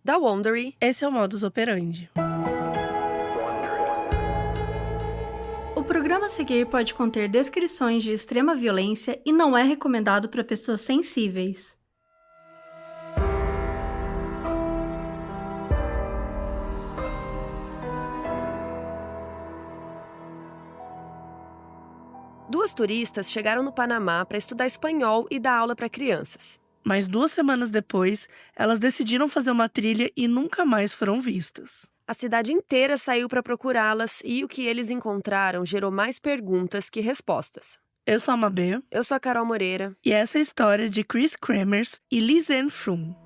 Da Wondery. Esse é o Modus Operandi. O programa a seguir pode conter descrições de extrema violência e não é recomendado para pessoas sensíveis. Duas turistas chegaram no Panamá para estudar espanhol e dar aula para crianças. Mas 2 semanas depois, elas decidiram fazer uma trilha e nunca mais foram vistas. A cidade inteira saiu para procurá-las e o que eles encontraram gerou mais perguntas que respostas. Eu sou a Mabê. Eu sou a Carol Moreira. E essa é a história de Chris Kremers e Lisanne Froome.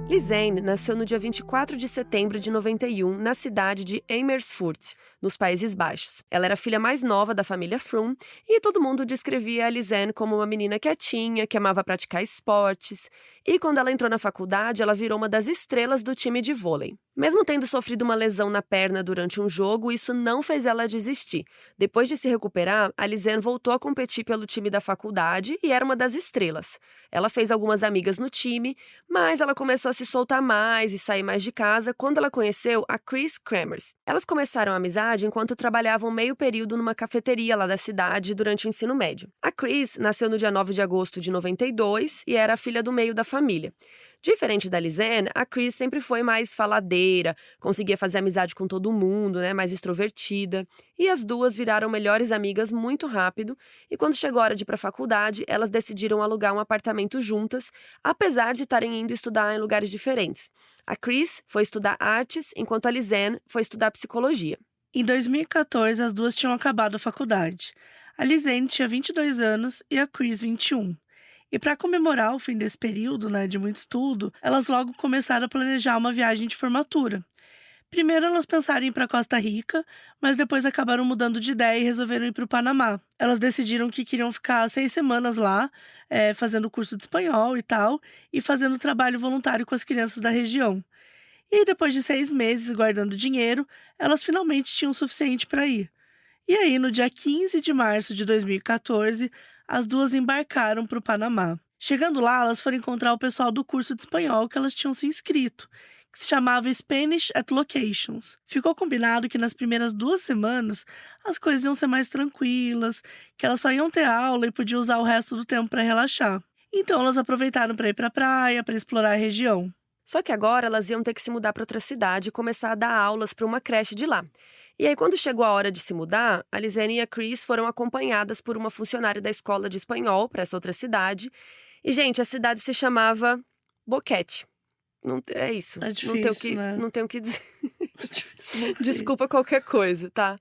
Lisanne nasceu no dia 24 de setembro de 91, na cidade de Amersfoort, nos Países Baixos. Ela era a filha mais nova da família Froome e todo mundo descrevia a Lisanne como uma menina quietinha, que amava praticar esportes. E quando ela entrou na faculdade, ela virou uma das estrelas do time de vôlei. Mesmo tendo sofrido uma lesão na perna durante um jogo, isso não fez ela desistir. Depois de se recuperar, a Lisanne voltou a competir pelo time da faculdade e era uma das estrelas. Ela fez algumas amigas no time, mas ela começou a se soltar mais e sair mais de casa quando ela conheceu a Chris Kremers. Elas começaram a amizade enquanto trabalhavam meio período numa cafeteria lá da cidade durante o ensino médio. A Chris nasceu no dia 9 de agosto de 92 e era a filha do meio da família. Diferente da Lisanne, a Chris sempre foi mais faladeira, conseguia fazer amizade com todo mundo, mais extrovertida. E as duas viraram melhores amigas muito rápido. E quando chegou a hora de ir para a faculdade, elas decidiram alugar um apartamento juntas, apesar de estarem indo estudar em lugares diferentes. A Chris foi estudar artes, enquanto a Lisanne foi estudar psicologia. Em 2014, as duas tinham acabado a faculdade. A Lisanne tinha 22 anos e a Chris 21. E para comemorar o fim desse período, de muito estudo, elas logo começaram a planejar uma viagem de formatura. Primeiro elas pensaram em ir para Costa Rica, mas depois acabaram mudando de ideia e resolveram ir para o Panamá. Elas decidiram que queriam ficar 6 semanas lá, fazendo curso de espanhol e tal, e fazendo trabalho voluntário com as crianças da região. E depois de 6 meses guardando dinheiro, elas finalmente tinham o suficiente para ir. E aí, no dia 15 de março de 2014, as duas embarcaram para o Panamá. Chegando lá, elas foram encontrar o pessoal do curso de espanhol que elas tinham se inscrito, que se chamava Spanish at Locations. Ficou combinado que nas primeiras 2 semanas as coisas iam ser mais tranquilas, que elas só iam ter aula e podiam usar o resto do tempo para relaxar. Então elas aproveitaram para ir para a praia, para explorar a região. Só que agora elas iam ter que se mudar para outra cidade e começar a dar aulas para uma creche de lá. E aí, quando chegou a hora de se mudar, a Lisanne e a Chris foram acompanhadas por uma funcionária da escola de espanhol para essa outra cidade. E, gente, a cidade se chamava Boquete. Não, é isso. É difícil, não tenho o que dizer. É difícil. Desculpa qualquer coisa, tá?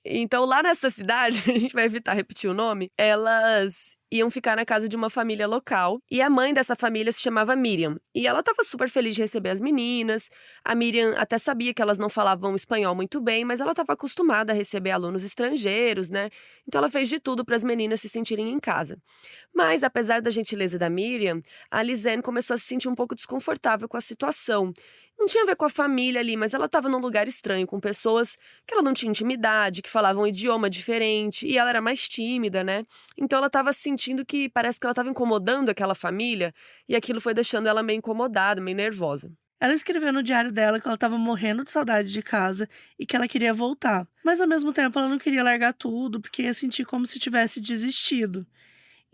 Então, lá nessa cidade, a gente vai evitar repetir o nome, elas iam ficar na casa de uma família local. E a mãe dessa família se chamava Miriam. E ela estava super feliz de receber as meninas. A Miriam até sabia que elas não falavam espanhol muito bem, mas ela estava acostumada a receber alunos estrangeiros, Então ela fez de tudo para as meninas se sentirem em casa. Mas, apesar da gentileza da Miriam, a Lisanne começou a se sentir um pouco desconfortável com a situação. Não tinha a ver com a família ali, mas ela estava num lugar estranho, com pessoas que ela não tinha intimidade, que falavam um idioma diferente, e ela era mais tímida, Então ela estava sentindo que parece que ela estava incomodando aquela família, e aquilo foi deixando ela meio incomodada, meio nervosa. Ela escreveu no diário dela que ela estava morrendo de saudade de casa e que ela queria voltar. Mas ao mesmo tempo ela não queria largar tudo, porque ia sentir como se tivesse desistido.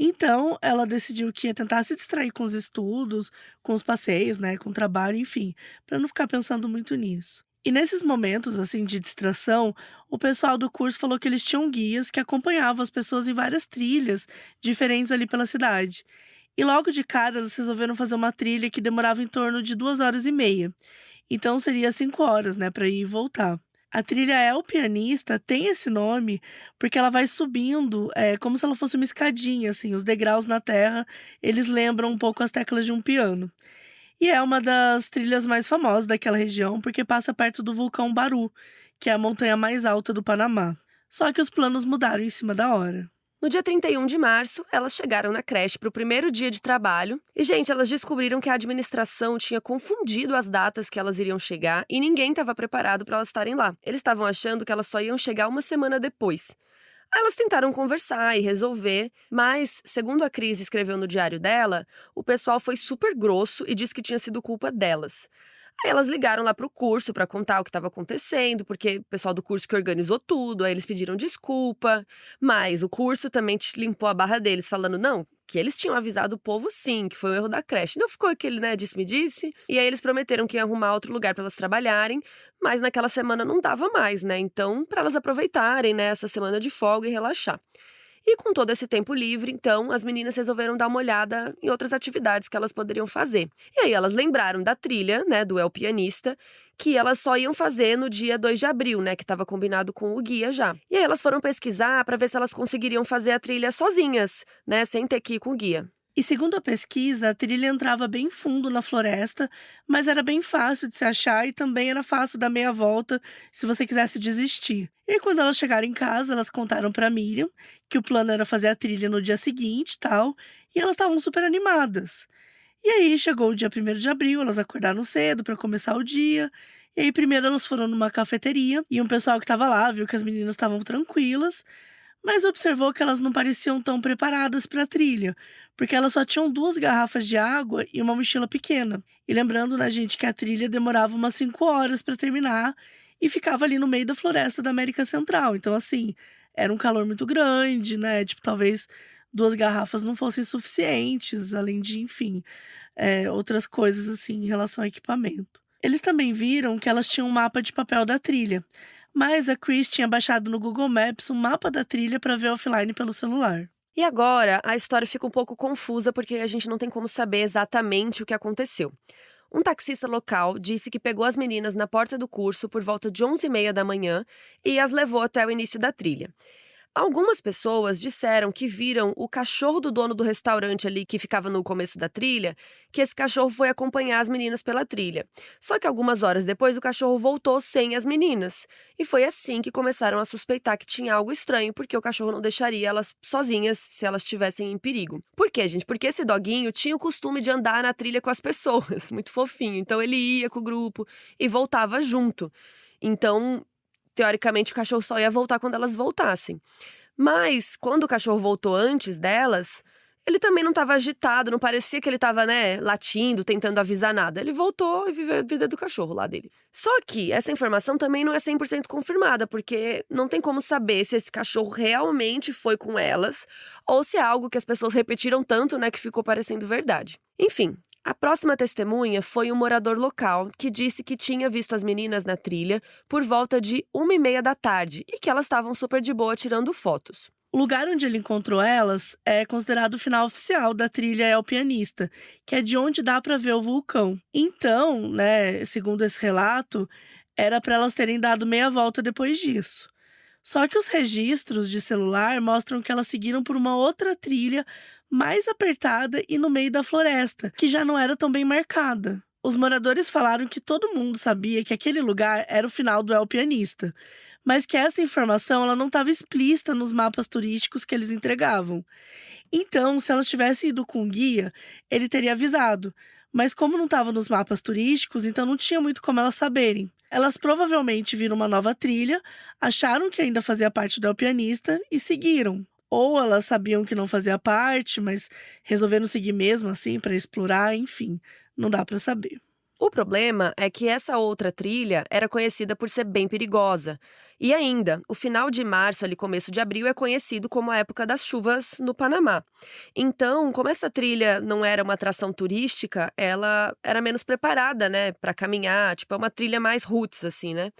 Então, ela decidiu que ia tentar se distrair com os estudos, com os passeios, com o trabalho, enfim, para não ficar pensando muito nisso. E nesses momentos, assim, de distração, o pessoal do curso falou que eles tinham guias que acompanhavam as pessoas em várias trilhas diferentes ali pela cidade. E logo de cara, eles resolveram fazer uma trilha que demorava em torno de 2 horas e meia. Então, seria 5 horas, para ir e voltar. A trilha É o Pianista tem esse nome porque ela vai subindo, como se ela fosse uma escadinha, assim, os degraus na terra, eles lembram um pouco as teclas de um piano. E é uma das trilhas mais famosas daquela região porque passa perto do vulcão Baru, que é a montanha mais alta do Panamá. Só que os planos mudaram em cima da hora. No dia 31 de março, elas chegaram na creche para o primeiro dia de trabalho. E, gente, elas descobriram que a administração tinha confundido as datas que elas iriam chegar e ninguém estava preparado para elas estarem lá. Eles estavam achando que elas só iam chegar uma semana depois. Aí elas tentaram conversar e resolver, mas, segundo a Cris escreveu no diário dela, o pessoal foi super grosso e disse que tinha sido culpa delas. Aí elas ligaram lá pro curso pra contar o que estava acontecendo, porque o pessoal do curso que organizou tudo, aí eles pediram desculpa, mas o curso também limpou a barra deles, falando não, que eles tinham avisado o povo sim, que foi um erro da creche. Então ficou aquele, né, disse-me-disse, e aí eles prometeram que iam arrumar outro lugar pra elas trabalharem, mas naquela semana não dava mais, né, então pra elas aproveitarem, né, essa semana de folga e relaxar. E com todo esse tempo livre, então, as meninas resolveram dar uma olhada em outras atividades que elas poderiam fazer. E aí elas lembraram da trilha, né, do El Pianista, que elas só iam fazer no dia 2 de abril, né, que estava combinado com o guia já. E aí elas foram pesquisar para ver se elas conseguiriam fazer a trilha sozinhas, né, sem ter que ir com o guia. E segundo a pesquisa, a trilha entrava bem fundo na floresta, mas era bem fácil de se achar e também era fácil dar meia volta se você quisesse desistir. E quando elas chegaram em casa, elas contaram para Miriam que o plano era fazer a trilha no dia seguinte e tal, e elas estavam super animadas. E aí chegou o dia 1º de abril, elas acordaram cedo para começar o dia. E aí primeiro elas foram numa cafeteria e um pessoal que estava lá viu que as meninas estavam tranquilas, mas observou que elas não pareciam tão preparadas para a trilha, porque elas só tinham 2 garrafas de água e uma mochila pequena. E lembrando, né, gente, que a trilha demorava umas 5 horas para terminar e ficava ali no meio da floresta da América Central. Então, assim, era um calor muito grande, né? Tipo, talvez 2 garrafas não fossem suficientes, além de, enfim, outras coisas, assim, em relação ao equipamento. Eles também viram que elas tinham um mapa de papel da trilha, mas a Chris tinha baixado no Google Maps um mapa da trilha para ver offline pelo celular. E agora, a história fica um pouco confusa porque a gente não tem como saber exatamente o que aconteceu. Um taxista local disse que pegou as meninas na porta do curso por volta de 11h30 da manhã e as levou até o início da trilha. Algumas pessoas disseram que viram o cachorro do dono do restaurante ali que ficava no começo da trilha, que esse cachorro foi acompanhar as meninas pela trilha. Só que algumas horas depois o cachorro voltou sem as meninas. E foi assim que começaram a suspeitar que tinha algo estranho, porque o cachorro não deixaria elas sozinhas se elas estivessem em perigo. Por quê, gente? Porque esse doguinho tinha o costume de andar na trilha com as pessoas, muito fofinho. Então ele ia com o grupo e voltava junto. Então, teoricamente, o cachorro só ia voltar quando elas voltassem. Mas, quando o cachorro voltou antes delas, ele também não estava agitado, não parecia que ele estava, né, latindo, tentando avisar nada. Ele voltou e viveu a vida do cachorro lá dele. Só que essa informação também não é 100% confirmada, porque não tem como saber se esse cachorro realmente foi com elas ou se é algo que as pessoas repetiram tanto, né, que ficou parecendo verdade. Enfim. A próxima testemunha foi um morador local que disse que tinha visto as meninas na trilha por volta de 1h30 da tarde e que elas estavam super de boa tirando fotos. O lugar onde ele encontrou elas é considerado o final oficial da trilha El Pianista, que é de onde dá para ver o vulcão. Então, né, segundo esse relato, era para elas terem dado meia volta depois disso. Só que os registros de celular mostram que elas seguiram por uma outra trilha mais apertada e no meio da floresta, que já não era tão bem marcada. Os moradores falaram que todo mundo sabia que aquele lugar era o final do El Pianista, mas que essa informação ela não estava explícita nos mapas turísticos que eles entregavam. Então, se elas tivessem ido com o guia, ele teria avisado. Mas como não estava nos mapas turísticos, então não tinha muito como elas saberem. Elas provavelmente viram uma nova trilha, acharam que ainda fazia parte do El Pianista e seguiram. Ou elas sabiam que não fazia parte, mas resolveram seguir mesmo assim para explorar, enfim, não dá para saber. O problema é que essa outra trilha era conhecida por ser bem perigosa. E ainda, o final de março, ali começo de abril, é conhecido como a época das chuvas no Panamá. Então, como essa trilha não era uma atração turística, ela era menos preparada, né, para caminhar, tipo, é uma trilha mais roots, assim, né?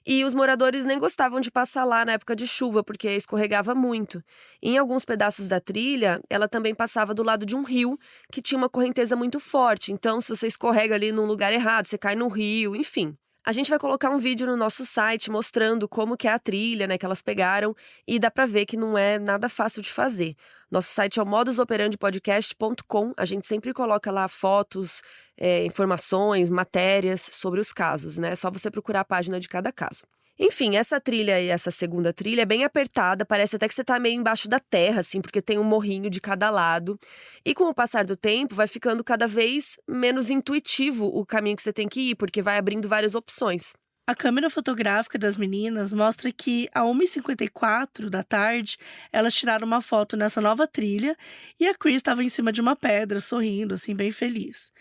E os moradores nem gostavam de passar lá na época de chuva, porque escorregava muito. Em alguns pedaços da trilha, ela também passava do lado de um rio que tinha uma correnteza muito forte. Então, se você escorrega ali num lugar errado, você cai no rio, enfim. A gente vai colocar um vídeo no nosso site mostrando como que é a trilha, né, que elas pegaram, e dá pra ver que não é nada fácil de fazer. Nosso site é o modusoperandipodcast.com. A gente sempre coloca lá fotos, informações, matérias sobre os casos, né? É só você procurar a página de cada caso. Enfim, essa trilha e essa segunda trilha é bem apertada, parece até que você tá meio embaixo da terra, assim, porque tem um morrinho de cada lado. E com o passar do tempo, vai ficando cada vez menos intuitivo o caminho que você tem que ir, porque vai abrindo várias opções. A câmera fotográfica das meninas mostra que, a 1h54 da tarde, elas tiraram uma foto nessa nova trilha e a Chris estava em cima de uma pedra, sorrindo, assim, bem feliz.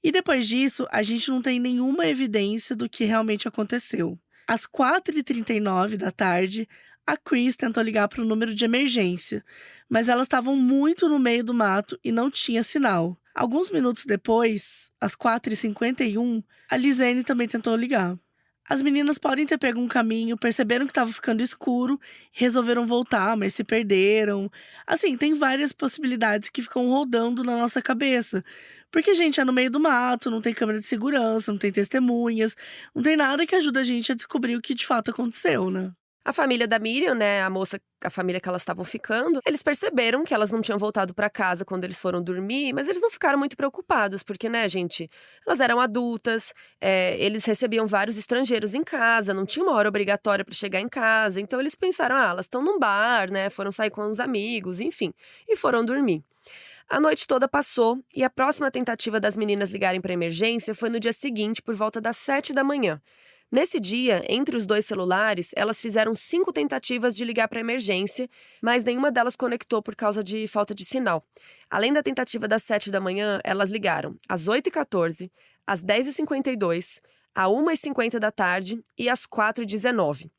E depois disso, a gente não tem nenhuma evidência do que realmente aconteceu. Às 4h39 da tarde, a Chris tentou ligar para o número de emergência, mas elas estavam muito no meio do mato e não tinha sinal. Alguns minutos depois, às 4h51, a Lizane também tentou ligar. As meninas podem ter pego um caminho, perceberam que estava ficando escuro, resolveram voltar, mas se perderam. Assim, tem várias possibilidades que ficam rodando na nossa cabeça. Porque, gente, é no meio do mato, não tem câmera de segurança, não tem testemunhas, não tem nada que ajude a gente a descobrir o que de fato aconteceu, né? A família da Miriam, né, a família que elas estavam ficando, eles perceberam que elas não tinham voltado pra casa quando eles foram dormir, mas eles não ficaram muito preocupados, porque, né, gente, elas eram adultas, eles recebiam vários estrangeiros em casa, não tinha uma hora obrigatória pra chegar em casa, então eles pensaram, elas estão num bar, né, foram sair com os amigos, enfim, e foram dormir. A noite toda passou e a próxima tentativa das meninas ligarem pra emergência foi no dia seguinte, por volta das 7 da manhã. Nesse dia, entre os dois celulares, elas fizeram 5 tentativas de ligar para a emergência, mas nenhuma delas conectou por causa de falta de sinal. Além da tentativa das 7 da manhã, elas ligaram às 8h14, às 10h52, às 1h50 da tarde e às 4h19.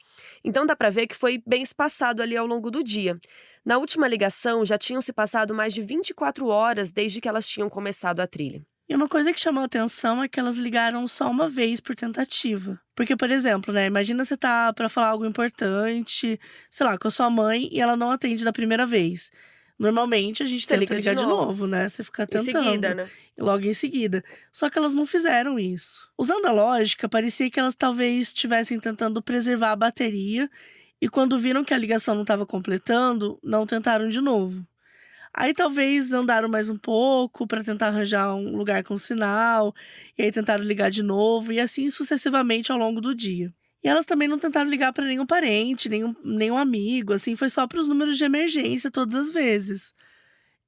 Então dá para ver que foi bem espaçado ali ao longo do dia. Na última ligação, já tinham se passado mais de 24 horas desde que elas tinham começado a trilha. E uma coisa que chamou a atenção é que elas ligaram só uma vez por tentativa. Porque, por exemplo, né, imagina você tá pra falar algo importante, sei lá, com a sua mãe e ela não atende da primeira vez. Normalmente a gente Você tenta liga ligar de de novo. novo, né? Você fica Em tentando. seguida, né? Logo em seguida. Só que elas não fizeram isso. Usando a lógica, parecia que elas talvez estivessem tentando preservar a bateria e quando viram que a ligação não estava completando, não tentaram de novo. Aí talvez andaram mais um pouco para tentar arranjar um lugar com sinal, e aí tentaram ligar de novo, e assim sucessivamente ao longo do dia. E elas também não tentaram ligar para nenhum parente, nenhum amigo, assim, foi só para os números de emergência todas as vezes.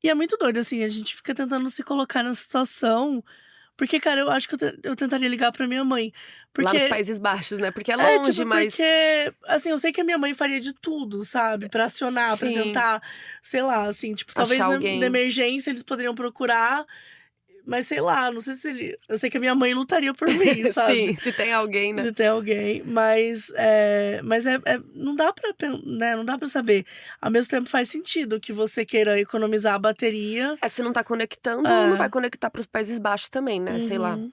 E é muito doido, assim, a gente fica tentando se colocar na situação, porque, cara, eu acho que eu tentaria ligar pra minha mãe. Lá nos Porque Países Baixos, né? Porque é longe, tipo, mas. porque, assim, eu sei que a minha mãe faria de tudo, sabe? Pra acionar, pra Sim. tentar, sei lá, assim, tipo, talvez Achar na alguém. emergência eles poderiam procurar, mas sei lá, não sei se eu sei que a minha mãe lutaria por mim, sabe? Sim, se tem alguém, né? Se tem alguém, mas não dá pra, né, não dá pra saber. Ao mesmo tempo faz sentido que você queira economizar a bateria. Se não tá conectando, É. não vai conectar pros Países Baixos também, né? Sei lá. Uhum.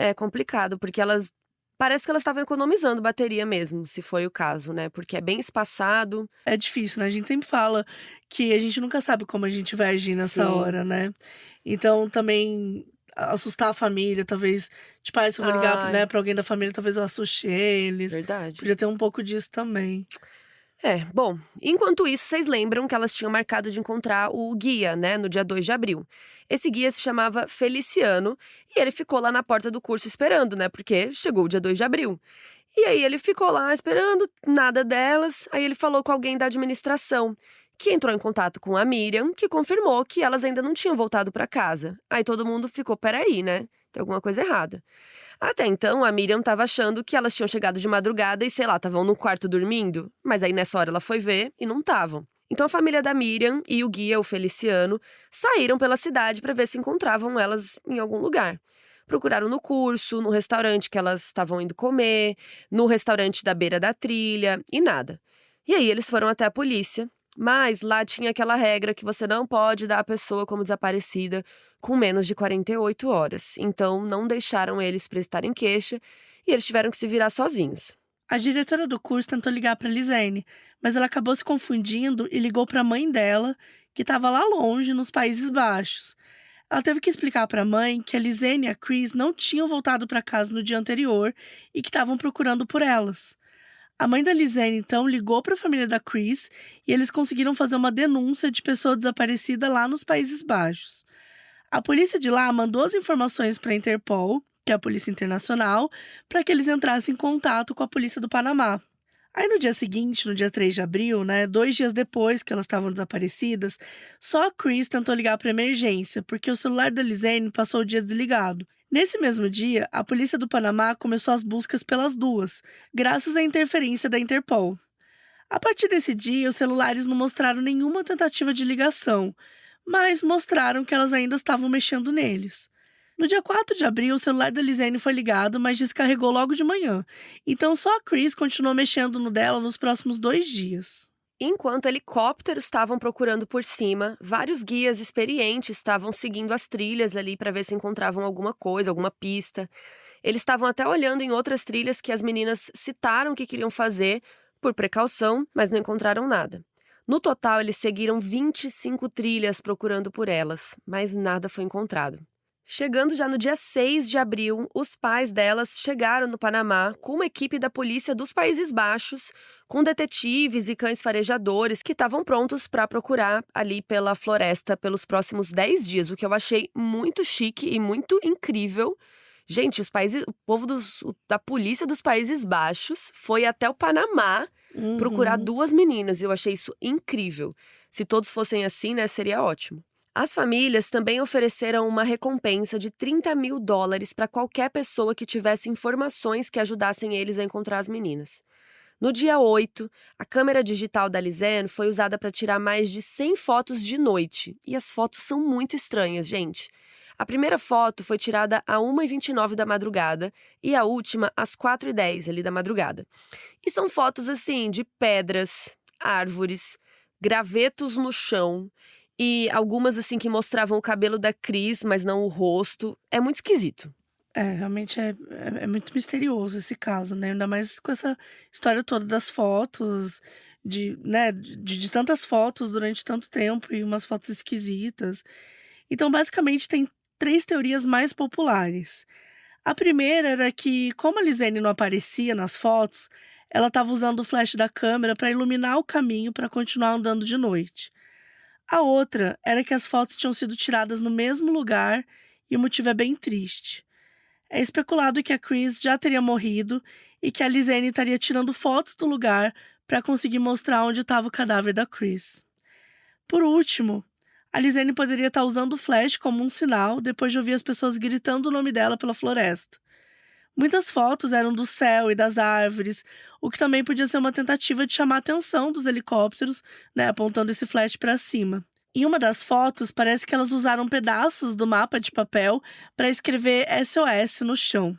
É complicado, porque elas. Parece que elas estavam economizando bateria mesmo, se foi o caso, né? Porque é bem espaçado. É difícil, né? A gente sempre fala que a gente nunca sabe como a gente vai agir nessa Sim. hora, né? Então, também assustar a família, talvez, tipo, se eu vou ligar, Ai. né, pra alguém da família, talvez eu assuste eles. Verdade. Podia ter um pouco disso também. Bom, enquanto isso, vocês lembram que elas tinham marcado de encontrar o guia, né, no dia 2 de abril. Esse guia se chamava Feliciano e ele ficou lá na porta do curso esperando, né, porque chegou o dia 2 de abril. E aí ele ficou lá esperando, nada delas, aí ele falou com alguém da administração, que entrou em contato com a Miriam, que confirmou que elas ainda não tinham voltado para casa. Aí todo mundo ficou, peraí, né, tem alguma coisa errada. Até então, a Miriam estava achando que elas tinham chegado de madrugada e, sei lá, estavam no quarto dormindo. Mas aí, nessa hora, ela foi ver e não estavam. Então, a família da Miriam e o guia, o Feliciano, saíram pela cidade para ver se encontravam elas em algum lugar. Procuraram no curso, no restaurante que elas estavam indo comer, no restaurante da beira da trilha e nada. E aí, eles foram até a polícia. Mas lá tinha aquela regra que você não pode dar a pessoa como desaparecida com menos de 48 horas. Então, não deixaram eles prestarem queixa e eles tiveram que se virar sozinhos. A diretora do curso tentou ligar para Lizane, mas ela acabou se confundindo e ligou para a mãe dela, que estava lá longe, nos Países Baixos. Ela teve que explicar para a mãe que a Lizane e a Chris não tinham voltado para casa no dia anterior e que estavam procurando por elas. A mãe da Lizane, então, ligou para a família da Chris e eles conseguiram fazer uma denúncia de pessoa desaparecida lá nos Países Baixos. A polícia de lá mandou as informações para a Interpol, que é a Polícia Internacional, para que eles entrassem em contato com a polícia do Panamá. Aí no dia seguinte, no dia 3 de abril, né, 2 dias depois que elas estavam desaparecidas, só a Chris tentou ligar para emergência, porque o celular da Lizane passou o dia desligado. Nesse mesmo dia, a polícia do Panamá começou as buscas pelas duas, graças à interferência da Interpol. A partir desse dia, os celulares não mostraram nenhuma tentativa de ligação, mas mostraram que elas ainda estavam mexendo neles. No dia 4 de abril, o celular da Lizane foi ligado, mas descarregou logo de manhã. Então só a Chris continuou mexendo no dela nos próximos 2 dias. Enquanto helicópteros estavam procurando por cima, vários guias experientes estavam seguindo as trilhas ali para ver se encontravam alguma coisa, alguma pista. Eles estavam até olhando em outras trilhas que as meninas citaram que queriam fazer, por precaução, mas não encontraram nada. No total, eles seguiram 25 trilhas procurando por elas, mas nada foi encontrado. Chegando já no dia 6 de abril, os pais delas chegaram no Panamá com uma equipe da polícia dos Países Baixos, com detetives e cães farejadores que estavam prontos para procurar ali pela floresta pelos próximos 10 dias, o que eu achei muito chique e muito incrível. Gente, o povo da polícia dos Países Baixos foi até o Panamá procurar 2 meninas. Eu achei isso incrível. Se todos fossem assim, né, seria ótimo. As famílias também ofereceram uma recompensa de $30.000 para qualquer pessoa que tivesse informações que ajudassem eles a encontrar as meninas. No dia 8, a câmera digital da Lizane foi usada para tirar mais de 100 fotos de noite. E as fotos são muito estranhas, gente. A primeira foto foi tirada às 1h29 da madrugada e a última às 4h10 ali da madrugada. E são fotos assim de pedras, árvores, gravetos no chão e algumas assim que mostravam o cabelo da Chris, mas não o rosto. É muito esquisito. Realmente é muito misterioso esse caso, né? Ainda mais com essa história toda das fotos, de tantas fotos durante tanto tempo e umas fotos esquisitas. Então, basicamente, tem 3 teorias mais populares. A primeira era que, como a Lizane não aparecia nas fotos, ela estava usando o flash da câmera para iluminar o caminho para continuar andando de noite. A outra era que as fotos tinham sido tiradas no mesmo lugar e o motivo é bem triste. É especulado que a Chris já teria morrido e que a Lizane estaria tirando fotos do lugar para conseguir mostrar onde estava o cadáver da Chris. Por último, a Lizane poderia estar usando o flash como um sinal depois de ouvir as pessoas gritando o nome dela pela floresta. Muitas fotos eram do céu e das árvores, o que também podia ser uma tentativa de chamar a atenção dos helicópteros, né, apontando esse flash para cima. Em uma das fotos, parece que elas usaram pedaços do mapa de papel para escrever SOS no chão.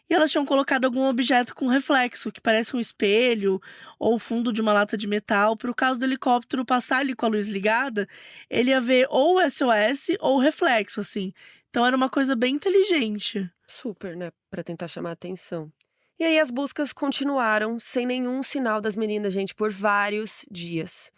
E elas tinham colocado algum objeto com reflexo, que parece um espelho ou o fundo de uma lata de metal. Para o caso do helicóptero passar ali com a luz ligada, ele ia ver ou o SOS ou o reflexo, assim. Então era uma coisa bem inteligente. Super, né? Para tentar chamar a atenção. E aí as buscas continuaram sem nenhum sinal das meninas, gente, por vários dias.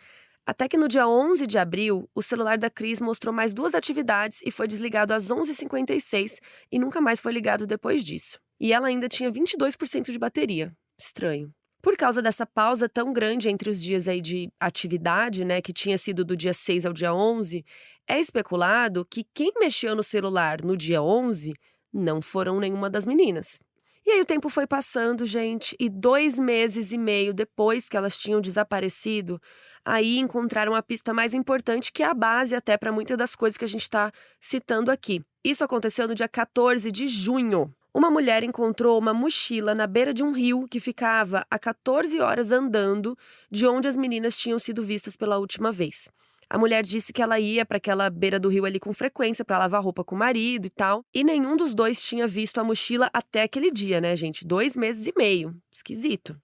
Até que no dia 11 de abril, o celular da Chris mostrou mais 2 atividades e foi desligado às 11h56 e nunca mais foi ligado depois disso. E ela ainda tinha 22% de bateria. Estranho. Por causa dessa pausa tão grande entre os dias aí de atividade, né, que tinha sido do dia 6 ao dia 11, é especulado que quem mexeu no celular no dia 11 não foram nenhuma das meninas. E aí o tempo foi passando, gente, e 2 meses e meio depois que elas tinham desaparecido, aí encontraram a pista mais importante, que é a base até para muitas das coisas que a gente está citando aqui. Isso aconteceu no dia 14 de junho. Uma mulher encontrou uma mochila na beira de um rio que ficava a 14 horas andando de onde as meninas tinham sido vistas pela última vez. A mulher disse que ela ia para aquela beira do rio ali com frequência para lavar roupa com o marido e tal. E nenhum dos dois tinha visto a mochila até aquele dia, né, gente? 2 meses e meio. Esquisito.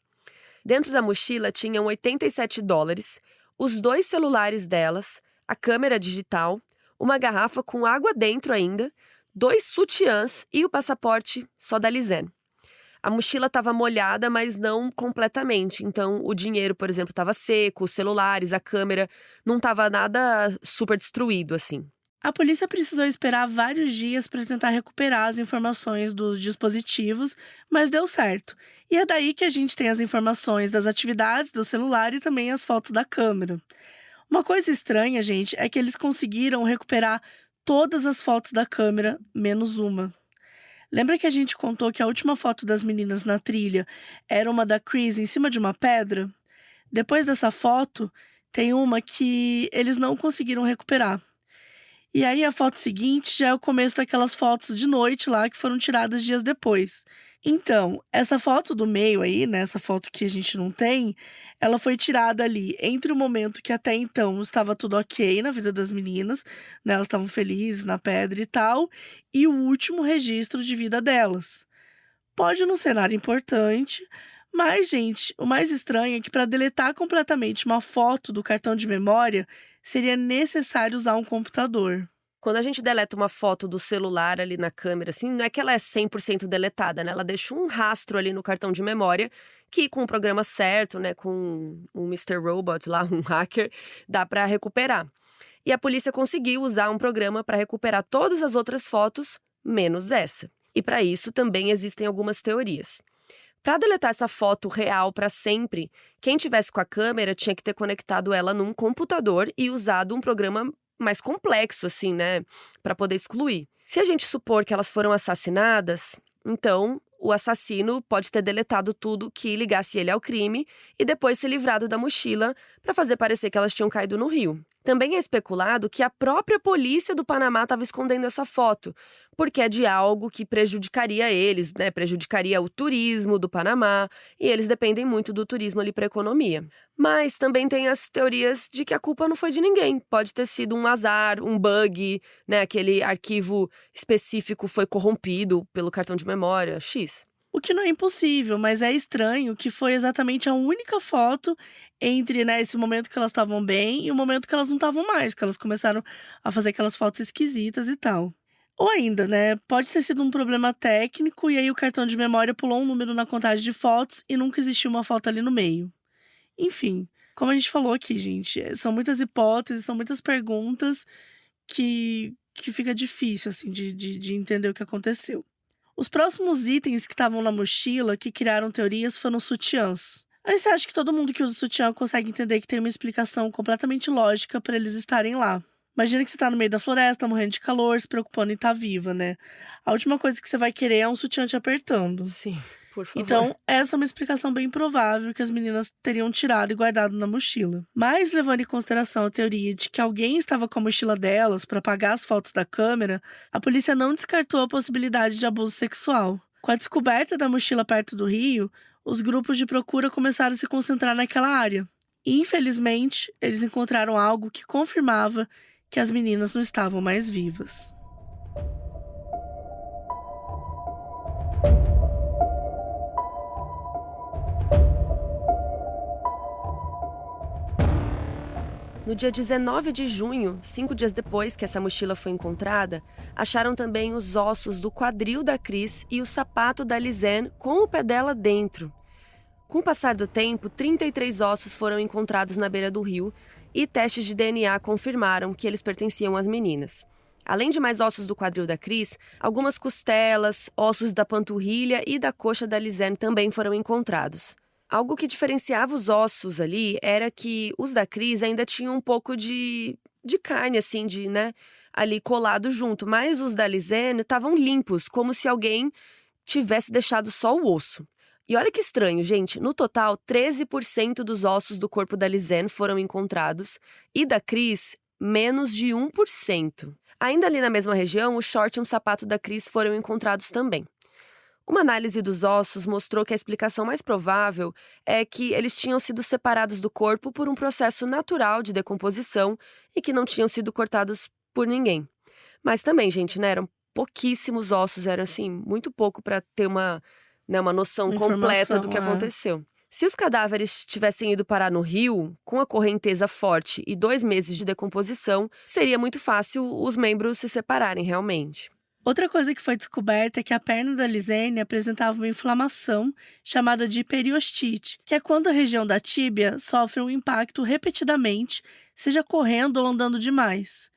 Dentro da mochila tinham $87, os 2 celulares delas, a câmera digital, uma garrafa com água dentro ainda, 2 sutiãs e o passaporte só da Lizane. A mochila estava molhada, mas não completamente. Então, o dinheiro, por exemplo, estava seco, os celulares, a câmera, não estava nada super destruído, assim. A polícia precisou esperar vários dias para tentar recuperar as informações dos dispositivos, mas deu certo. E é daí que a gente tem as informações das atividades do celular e também as fotos da câmera. Uma coisa estranha, gente, é que eles conseguiram recuperar todas as fotos da câmera, menos uma. Lembra que a gente contou que a última foto das meninas na trilha era uma da Chris em cima de uma pedra? Depois dessa foto, tem uma que eles não conseguiram recuperar. E aí a foto seguinte já é o começo daquelas fotos de noite lá que foram tiradas dias depois. Então, essa foto do meio aí, né, essa foto que a gente não tem, ela foi tirada ali entre o momento que até então estava tudo ok na vida das meninas, né, elas estavam felizes na pedra e tal, e o último registro de vida delas. Pode não ser nada importante, mas, gente, o mais estranho é que para deletar completamente uma foto do cartão de memória, seria necessário usar um computador. Quando a gente deleta uma foto do celular ali na câmera, assim, não é que ela é 100% deletada, né? Ela deixa um rastro ali no cartão de memória que, com o programa certo, né, com um Mr. Robot lá, um hacker, dá para recuperar. E a polícia conseguiu usar um programa para recuperar todas as outras fotos, menos essa. E para isso também existem algumas teorias. Para deletar essa foto real para sempre, quem tivesse com a câmera tinha que ter conectado ela num computador e usado um programa mais complexo, assim, né, para poder excluir. Se a gente supor que elas foram assassinadas, então o assassino pode ter deletado tudo que ligasse ele ao crime e depois se livrado da mochila para fazer parecer que elas tinham caído no rio. Também é especulado que a própria polícia do Panamá estava escondendo essa foto, porque é de algo que prejudicaria eles, né? Prejudicaria o turismo do Panamá, e eles dependem muito do turismo ali para a economia. Mas também tem as teorias de que a culpa não foi de ninguém. Pode ter sido um azar, um bug, né? Aquele arquivo específico foi corrompido pelo cartão de memória, X. O que não é impossível, mas é estranho que foi exatamente a única foto entre, né, esse momento que elas estavam bem e o momento que elas não estavam mais, que elas começaram a fazer aquelas fotos esquisitas e tal. Ou ainda, né, pode ter sido um problema técnico e aí o cartão de memória pulou um número na contagem de fotos e nunca existiu uma foto ali no meio. Enfim, como a gente falou aqui, gente, são muitas hipóteses, são muitas perguntas que fica difícil, assim, de entender o que aconteceu. Os próximos itens que estavam na mochila que criaram teorias foram sutiãs. Aí você acha que todo mundo que usa sutiã consegue entender que tem uma explicação completamente lógica para eles estarem lá. Imagina que você tá no meio da floresta, morrendo de calor, se preocupando em estar viva, né? A última coisa que você vai querer é um sutiã te apertando. Sim, por favor. Então, essa é uma explicação bem provável que as meninas teriam tirado e guardado na mochila. Mas, levando em consideração a teoria de que alguém estava com a mochila delas para apagar as fotos da câmera, a polícia não descartou a possibilidade de abuso sexual. Com a descoberta da mochila perto do rio, os grupos de procura começaram a se concentrar naquela área. E, infelizmente, eles encontraram algo que confirmava que as meninas não estavam mais vivas. No dia 19 de junho, 5 dias depois que essa mochila foi encontrada, acharam também os ossos do quadril da Chris e o sapato da Lisanne com o pé dela dentro. Com o passar do tempo, 33 ossos foram encontrados na beira do rio e testes de DNA confirmaram que eles pertenciam às meninas. Além de mais ossos do quadril da Chris, algumas costelas, ossos da panturrilha e da coxa da Lisanne também foram encontrados. Algo que diferenciava os ossos ali era que os da Chris ainda tinham um pouco de carne, assim, né, ali colado junto. Mas os da Lisanne estavam limpos, como se alguém tivesse deixado só o osso. E olha que estranho, gente. No total, 13% dos ossos do corpo da Lisanne foram encontrados e da Chris, menos de 1%. Ainda ali na mesma região, o short e um sapato da Chris foram encontrados também. Uma análise dos ossos mostrou que a explicação mais provável é que eles tinham sido separados do corpo por um processo natural de decomposição e que não tinham sido cortados por ninguém. Mas também, gente, né, eram pouquíssimos ossos, era assim, muito pouco para ter uma noção completa do que aconteceu. Se os cadáveres tivessem ido parar no rio, com a correnteza forte e 2 meses de decomposição, seria muito fácil os membros se separarem realmente. Outra coisa que foi descoberta é que a perna da Lisanne apresentava uma inflamação chamada de periostite, que é quando a região da tíbia sofre um impacto repetidamente, seja correndo ou andando demais.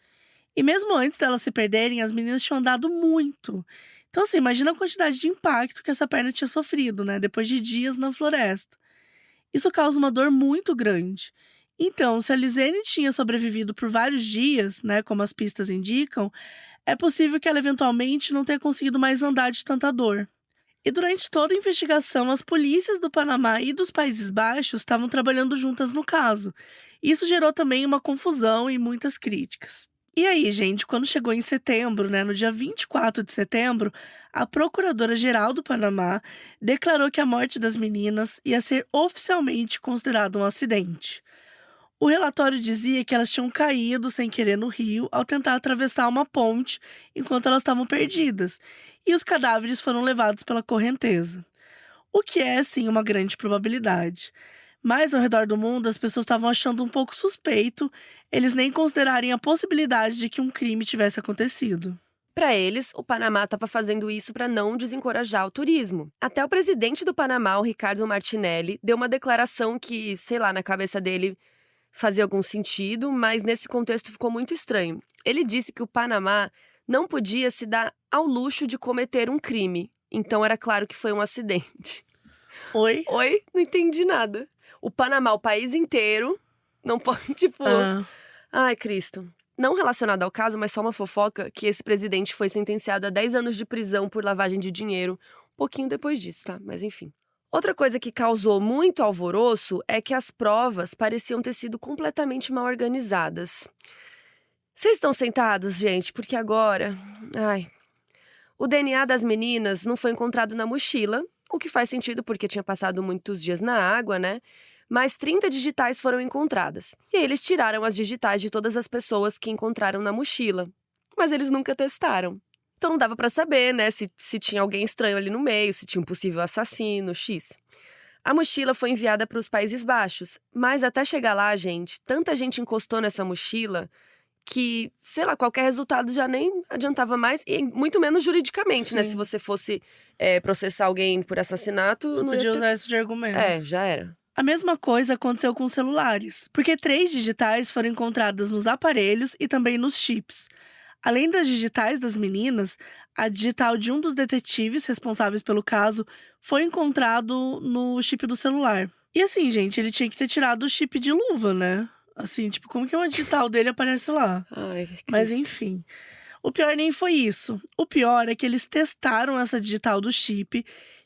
E mesmo antes delas se perderem, as meninas tinham andado muito. Então, assim, imagina a quantidade de impacto que essa perna tinha sofrido, né? Depois de dias na floresta. Isso causa uma dor muito grande. Então, se a Lisene tinha sobrevivido por vários dias, né, como as pistas indicam, é possível que ela eventualmente não tenha conseguido mais andar de tanta dor. E durante toda a investigação, as polícias do Panamá e dos Países Baixos estavam trabalhando juntas no caso. Isso gerou também uma confusão e muitas críticas. E aí, gente, quando chegou em setembro, né, no dia 24 de setembro, a Procuradora-Geral do Panamá declarou que a morte das meninas ia ser oficialmente considerada um acidente. O relatório dizia que elas tinham caído sem querer no rio ao tentar atravessar uma ponte enquanto elas estavam perdidas, e os cadáveres foram levados pela correnteza. O que é, sim, uma grande probabilidade. Mas ao redor do mundo, as pessoas estavam achando um pouco suspeito eles nem considerarem a possibilidade de que um crime tivesse acontecido. Para eles, o Panamá estava fazendo isso para não desencorajar o turismo. Até o presidente do Panamá, o Ricardo Martinelli, deu uma declaração que, sei lá, na cabeça dele fazia algum sentido, mas nesse contexto ficou muito estranho. Ele disse que o Panamá não podia se dar ao luxo de cometer um crime. Então era claro que foi um acidente. Oi? Oi? Não entendi nada. O Panamá, o país inteiro, não pode, tipo... Ai, Cristo. Não relacionado ao caso, mas só uma fofoca, que esse presidente foi sentenciado a 10 anos de prisão por lavagem de dinheiro, um pouquinho depois disso, tá? Mas enfim. Outra coisa que causou muito alvoroço é que as provas pareciam ter sido completamente mal organizadas. Vocês estão sentados, gente? Porque agora... O DNA das meninas não foi encontrado na mochila, o que faz sentido porque tinha passado muitos dias na água, né? Mas 30 digitais foram encontradas. E aí eles tiraram as digitais de todas as pessoas que encontraram na mochila. Mas eles nunca testaram. Então não dava pra saber, né, se tinha alguém estranho ali no meio, se tinha um possível assassino, X. A mochila foi enviada para os Países Baixos, mas até chegar lá, gente, tanta gente encostou nessa mochila que, sei lá, qualquer resultado já nem adiantava mais, e muito menos juridicamente, né? Sim. Se você fosse processar alguém por assassinato... Você não podia ia ter... usar isso de argumento. já era. A mesma coisa aconteceu com os celulares, porque 3 digitais foram encontradas nos aparelhos e também nos chips. Além das digitais das meninas, a digital de um dos detetives responsáveis pelo caso foi encontrado no chip do celular. E assim, gente, ele tinha que ter tirado o chip de luva, né? Assim, tipo, como que uma digital dele aparece lá? Ai, Mas Cristo. enfim. O pior nem foi isso. O pior é que eles testaram essa digital do chip,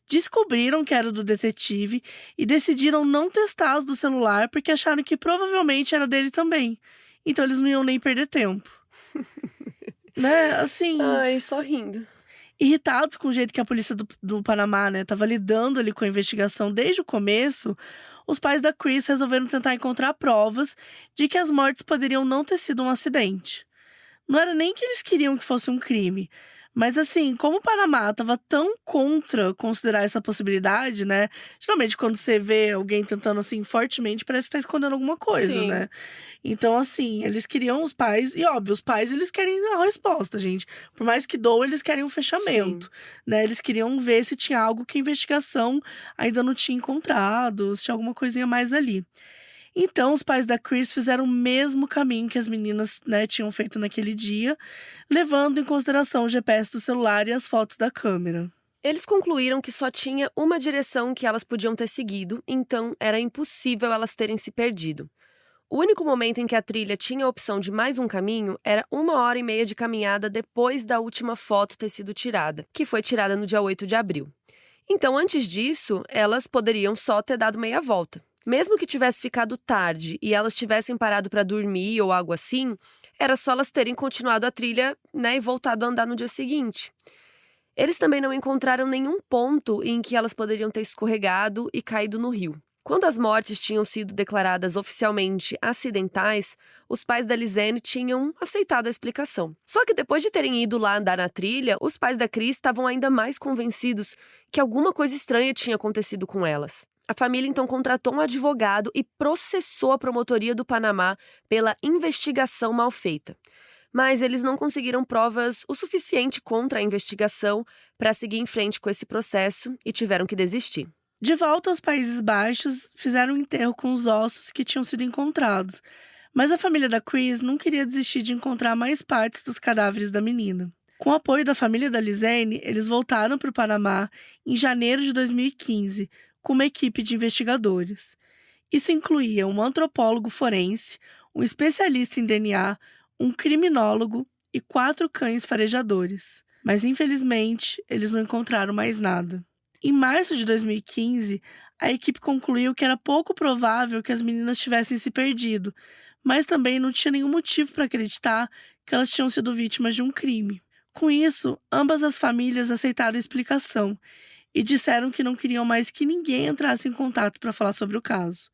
descobriram que era do detetive e decidiram não testar as do celular porque acharam que provavelmente era dele também. Então eles não iam nem perder tempo. Né, assim, Ai, só rindo. irritados com o jeito que a polícia do Panamá, né, tava lidando ali com a investigação desde o começo, os pais da Chris resolveram tentar encontrar provas de que as mortes poderiam não ter sido um acidente. Não era nem que eles queriam que fosse um crime, mas assim, como o Panamá estava tão contra considerar essa possibilidade, né? Geralmente quando você vê alguém tentando assim fortemente, parece que tá escondendo alguma coisa, Sim. né? Então assim, eles queriam os pais, e óbvio, os pais eles querem a resposta, gente. Por mais que doa, eles querem um fechamento, né? Eles queriam ver se tinha algo que a investigação ainda não tinha encontrado, se tinha alguma coisinha mais ali. Então, os pais da Chris fizeram o mesmo caminho que as meninas, né, tinham feito naquele dia, levando em consideração o GPS do celular e as fotos da câmera. Eles concluíram que só tinha uma direção que elas podiam ter seguido, então era impossível elas terem se perdido. O único momento em que a trilha tinha a opção de mais um caminho era 1h30 de caminhada depois da última foto ter sido tirada, que foi tirada no dia 8 de abril. Então, antes disso, elas poderiam só ter dado meia volta. Mesmo que tivesse ficado tarde e elas tivessem parado para dormir ou algo assim, era só elas terem continuado a trilha, né, e voltado a andar no dia seguinte. Eles também não encontraram nenhum ponto em que elas poderiam ter escorregado e caído no rio. Quando as mortes tinham sido declaradas oficialmente acidentais, os pais da Lisene tinham aceitado a explicação. Só que depois de terem ido lá andar na trilha, os pais da Chris estavam ainda mais convencidos que alguma coisa estranha tinha acontecido com elas. A família então contratou um advogado e processou a promotoria do Panamá pela investigação mal feita. Mas eles não conseguiram provas o suficiente contra a investigação para seguir em frente com esse processo e tiveram que desistir. De volta aos Países Baixos, fizeram um enterro com os ossos que tinham sido encontrados. Mas a família da Chris não queria desistir de encontrar mais partes dos cadáveres da menina. Com o apoio da família da Lisene, eles voltaram para o Panamá em janeiro de 2015, com uma equipe de investigadores. Isso incluía um antropólogo forense, um especialista em DNA, um criminólogo e 4 cães farejadores. Mas, infelizmente, eles não encontraram mais nada. Em março de 2015, a equipe concluiu que era pouco provável que as meninas tivessem se perdido, mas também não tinha nenhum motivo para acreditar que elas tinham sido vítimas de um crime. Com isso, ambas as famílias aceitaram a explicação e disseram que não queriam mais que ninguém entrasse em contato para falar sobre o caso.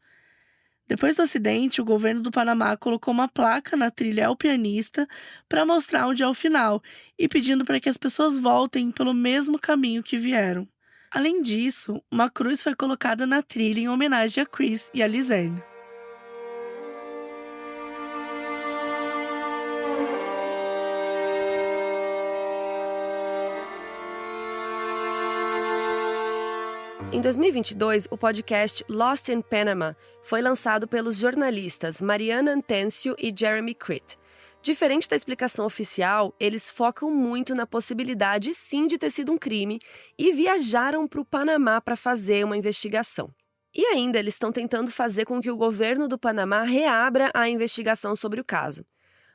Depois do acidente, o governo do Panamá colocou uma placa na trilha El Pianista para mostrar onde é o final e pedindo para que as pessoas voltem pelo mesmo caminho que vieram. Além disso, uma cruz foi colocada na trilha em homenagem a Chris e a Lizanne. Em 2022, o podcast Lost in Panama foi lançado pelos jornalistas Mariana Antencio e Jeremy Critt. Diferente da explicação oficial, eles focam muito na possibilidade sim de ter sido um crime e viajaram para o Panamá para fazer uma investigação. E ainda eles estão tentando fazer com que o governo do Panamá reabra a investigação sobre o caso.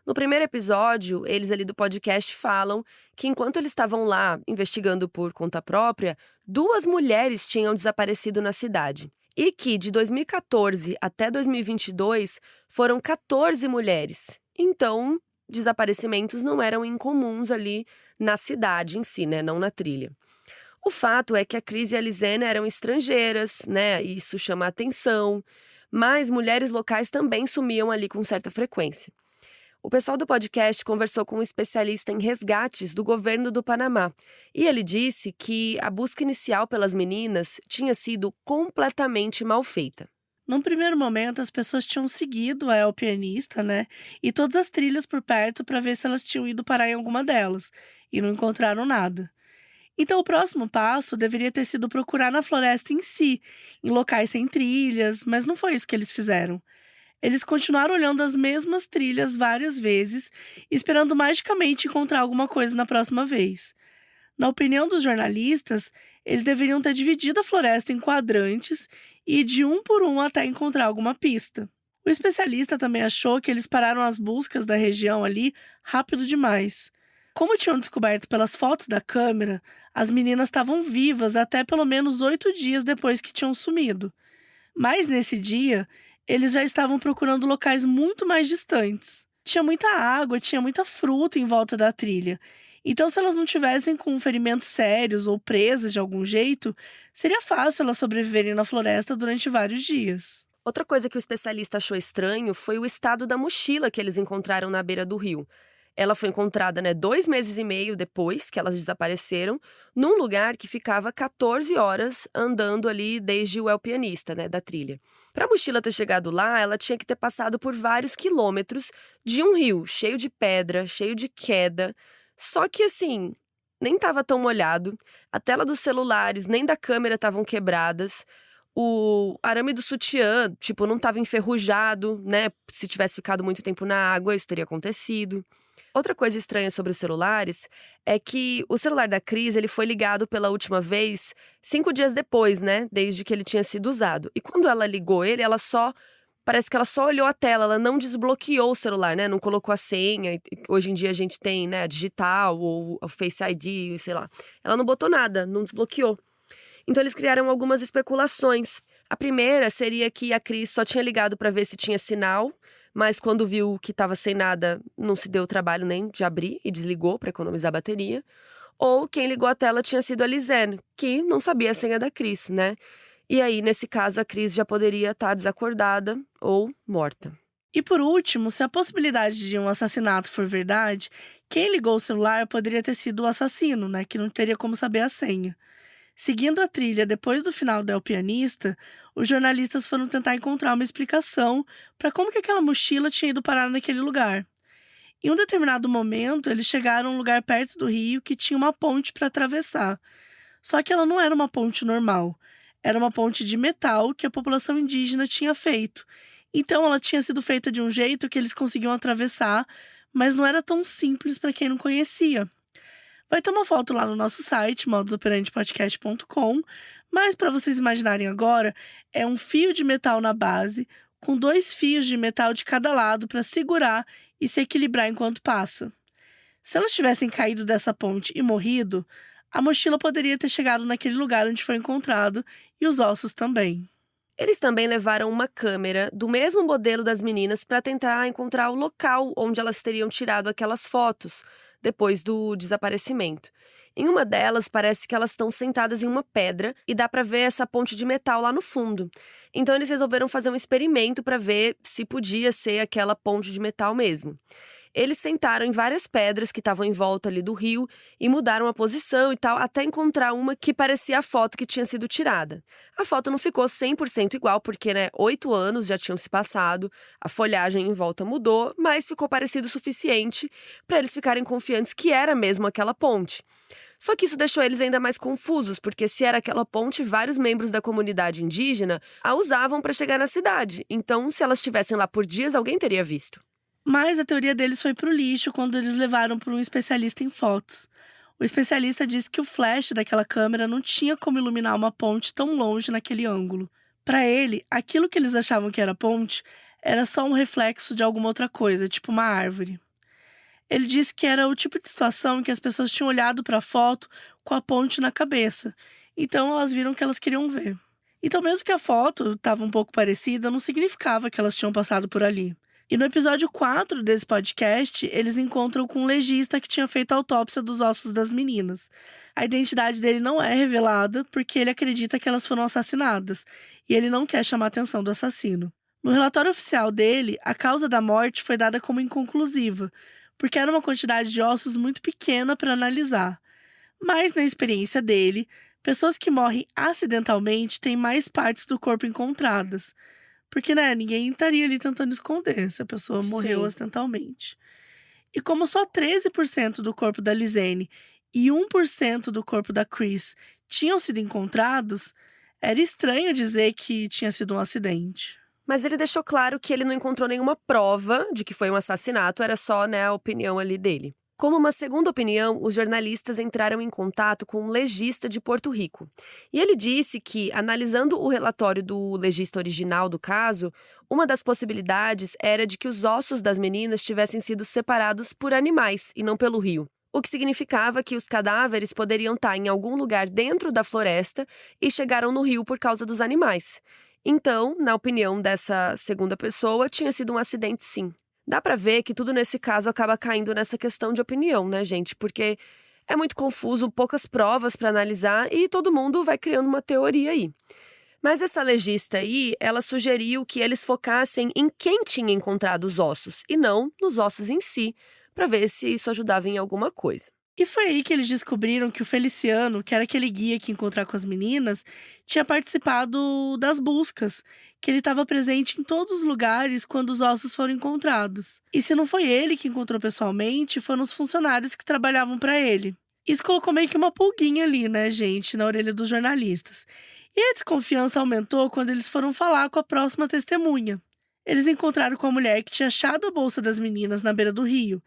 No primeiro episódio, eles ali do podcast falam que enquanto eles estavam lá investigando por conta própria, 2 mulheres tinham desaparecido na cidade. E que de 2014 até 2022 foram 14 mulheres. Então, desaparecimentos não eram incomuns ali na cidade em si, né? Não na trilha. O fato é que a Chris e a Lizanne eram estrangeiras, né? Isso chama atenção, mas mulheres locais também sumiam ali com certa frequência. O pessoal do podcast conversou com um especialista em resgates do governo do Panamá e ele disse que a busca inicial pelas meninas tinha sido completamente mal feita. Num primeiro momento, as pessoas tinham seguido a El Pianista, né? E todas as trilhas por perto para ver se elas tinham ido parar em alguma delas e não encontraram nada. Então, o próximo passo deveria ter sido procurar na floresta em si, em locais sem trilhas, mas não foi isso que eles fizeram. Eles continuaram olhando as mesmas trilhas várias vezes, esperando magicamente encontrar alguma coisa na próxima vez. Na opinião dos jornalistas, eles deveriam ter dividido a floresta em quadrantes e ir de um por um até encontrar alguma pista. O especialista também achou que eles pararam as buscas da região ali rápido demais. Como tinham descoberto pelas fotos da câmera, as meninas estavam vivas até pelo menos 8 dias depois que tinham sumido. Mas nesse dia, eles já estavam procurando locais muito mais distantes. Tinha muita água, tinha muita fruta em volta da trilha. Então, se elas não tivessem com ferimentos sérios ou presas de algum jeito, seria fácil elas sobreviverem na floresta durante vários dias. Outra coisa que o especialista achou estranho foi o estado da mochila que eles encontraram na beira do rio. Ela foi encontrada, 2 meses e meio depois que elas desapareceram, num lugar que ficava 14 horas andando ali desde o El Pianista, da trilha. Para a mochila ter chegado lá, ela tinha que ter passado por vários quilômetros de um rio cheio de pedra, cheio de queda. Só que, assim, nem estava tão molhado, a tela dos celulares nem da câmera estavam quebradas, o arame do sutiã, não estava enferrujado, Se tivesse ficado muito tempo na água, isso teria acontecido. Outra coisa estranha sobre os celulares é que o celular da Chris ele foi ligado pela última vez 5 dias depois, desde que ele tinha sido usado. E quando ela ligou ele, parece que ela só olhou a tela, ela não desbloqueou o celular, não colocou a senha. Hoje em dia a gente tem, a digital ou o Face ID, sei lá. Ela não botou nada, não desbloqueou. Então eles criaram algumas especulações. A primeira seria que a Chris só tinha ligado para ver se tinha sinal, mas quando viu que estava sem nada, não se deu o trabalho nem de abrir e desligou para economizar a bateria. Ou quem ligou a tela tinha sido a Lizanne, que não sabia a senha da Chris, E aí, nesse caso, a Chris já poderia estar desacordada ou morta. E por último, se a possibilidade de um assassinato for verdade, quem ligou o celular poderia ter sido o assassino, que não teria como saber a senha. Seguindo a trilha depois do final do El Pianista, os jornalistas foram tentar encontrar uma explicação para como que aquela mochila tinha ido parar naquele lugar. Em um determinado momento, eles chegaram a um lugar perto do rio que tinha uma ponte para atravessar. Só que ela não era uma ponte normal. Era uma ponte de metal que a população indígena tinha feito. Então, ela tinha sido feita de um jeito que eles conseguiam atravessar, mas não era tão simples para quem não conhecia. Vai ter uma foto lá no nosso site, modusoperandipodcast.com, mas para vocês imaginarem agora, é um fio de metal na base, com 2 fios de metal de cada lado para segurar e se equilibrar enquanto passa. Se elas tivessem caído dessa ponte e morrido, a mochila poderia ter chegado naquele lugar onde foi encontrado e os ossos também. Eles também levaram uma câmera do mesmo modelo das meninas para tentar encontrar o local onde elas teriam tirado aquelas fotos depois do desaparecimento. Em uma delas, parece que elas estão sentadas em uma pedra e dá para ver essa ponte de metal lá no fundo. Então eles resolveram fazer um experimento para ver se podia ser aquela ponte de metal mesmo. Eles sentaram em várias pedras que estavam em volta ali do rio e mudaram a posição e tal, até encontrar uma que parecia a foto que tinha sido tirada. A foto não ficou 100% igual, porque, 8 anos já tinham se passado, a folhagem em volta mudou, mas ficou parecido o suficiente para eles ficarem confiantes que era mesmo aquela ponte. Só que isso deixou eles ainda mais confusos, porque se era aquela ponte, vários membros da comunidade indígena a usavam para chegar na cidade. Então, se elas estivessem lá por dias, alguém teria visto. Mas a teoria deles foi pro lixo quando eles levaram para um especialista em fotos. O especialista disse que o flash daquela câmera não tinha como iluminar uma ponte tão longe naquele ângulo. Para ele, aquilo que eles achavam que era ponte era só um reflexo de alguma outra coisa, tipo uma árvore. Ele disse que era o tipo de situação em que as pessoas tinham olhado para a foto com a ponte na cabeça, então elas viram que elas queriam ver. Então, mesmo que a foto estava um pouco parecida, não significava que elas tinham passado por ali. E no episódio 4 desse podcast, eles encontram com um legista que tinha feito a autópsia dos ossos das meninas. A identidade dele não é revelada porque ele acredita que elas foram assassinadas e ele não quer chamar a atenção do assassino. No relatório oficial dele, a causa da morte foi dada como inconclusiva, porque era uma quantidade de ossos muito pequena para analisar. Mas, na experiência dele, pessoas que morrem acidentalmente têm mais partes do corpo encontradas. Porque, ninguém estaria ali tentando esconder se a pessoa morreu Sim. acidentalmente. E como só 13% do corpo da Lizane e 1% do corpo da Chris tinham sido encontrados, era estranho dizer que tinha sido um acidente. Mas ele deixou claro que ele não encontrou nenhuma prova de que foi um assassinato, era só, a opinião ali dele. Como uma segunda opinião, os jornalistas entraram em contato com um legista de Porto Rico. E ele disse que, analisando o relatório do legista original do caso, uma das possibilidades era de que os ossos das meninas tivessem sido separados por animais e não pelo rio. O que significava que os cadáveres poderiam estar em algum lugar dentro da floresta e chegaram no rio por causa dos animais. Então, na opinião dessa segunda pessoa, tinha sido um acidente sim. Dá pra ver que tudo nesse caso acaba caindo nessa questão de opinião, gente? Porque é muito confuso, poucas provas pra analisar e todo mundo vai criando uma teoria aí. Mas essa legista aí, ela sugeriu que eles focassem em quem tinha encontrado os ossos e não nos ossos em si, pra ver se isso ajudava em alguma coisa. E foi aí que eles descobriram que o Feliciano, que era aquele guia que ia encontrar com as meninas, tinha participado das buscas, que ele estava presente em todos os lugares quando os ossos foram encontrados. E se não foi ele que encontrou pessoalmente, foram os funcionários que trabalhavam para ele. Isso colocou meio que uma pulguinha ali, gente, na orelha dos jornalistas. E a desconfiança aumentou quando eles foram falar com a próxima testemunha. Eles encontraram com a mulher que tinha achado a bolsa das meninas na beira do rio.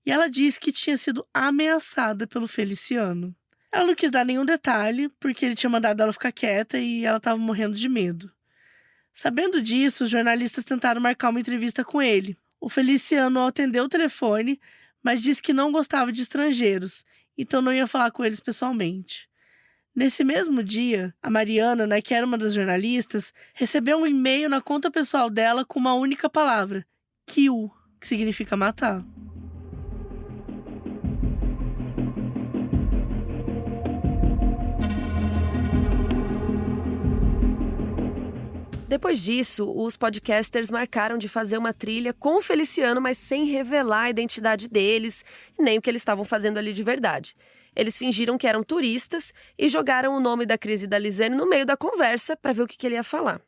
E ela disse que tinha sido ameaçada pelo Feliciano. Ela não quis dar nenhum detalhe, porque ele tinha mandado ela ficar quieta e ela estava morrendo de medo. Sabendo disso, os jornalistas tentaram marcar uma entrevista com ele. O Feliciano atendeu o telefone, mas disse que não gostava de estrangeiros, então não ia falar com eles pessoalmente. Nesse mesmo dia, a Mariana, que era uma das jornalistas, recebeu um e-mail na conta pessoal dela com uma única palavra: kill, que significa matar. Depois disso, os podcasters marcaram de fazer uma trilha com o Feliciano, mas sem revelar a identidade deles e nem o que eles estavam fazendo ali de verdade. Eles fingiram que eram turistas e jogaram o nome da Chris e da Lizane no meio da conversa para ver o que ele ia falar.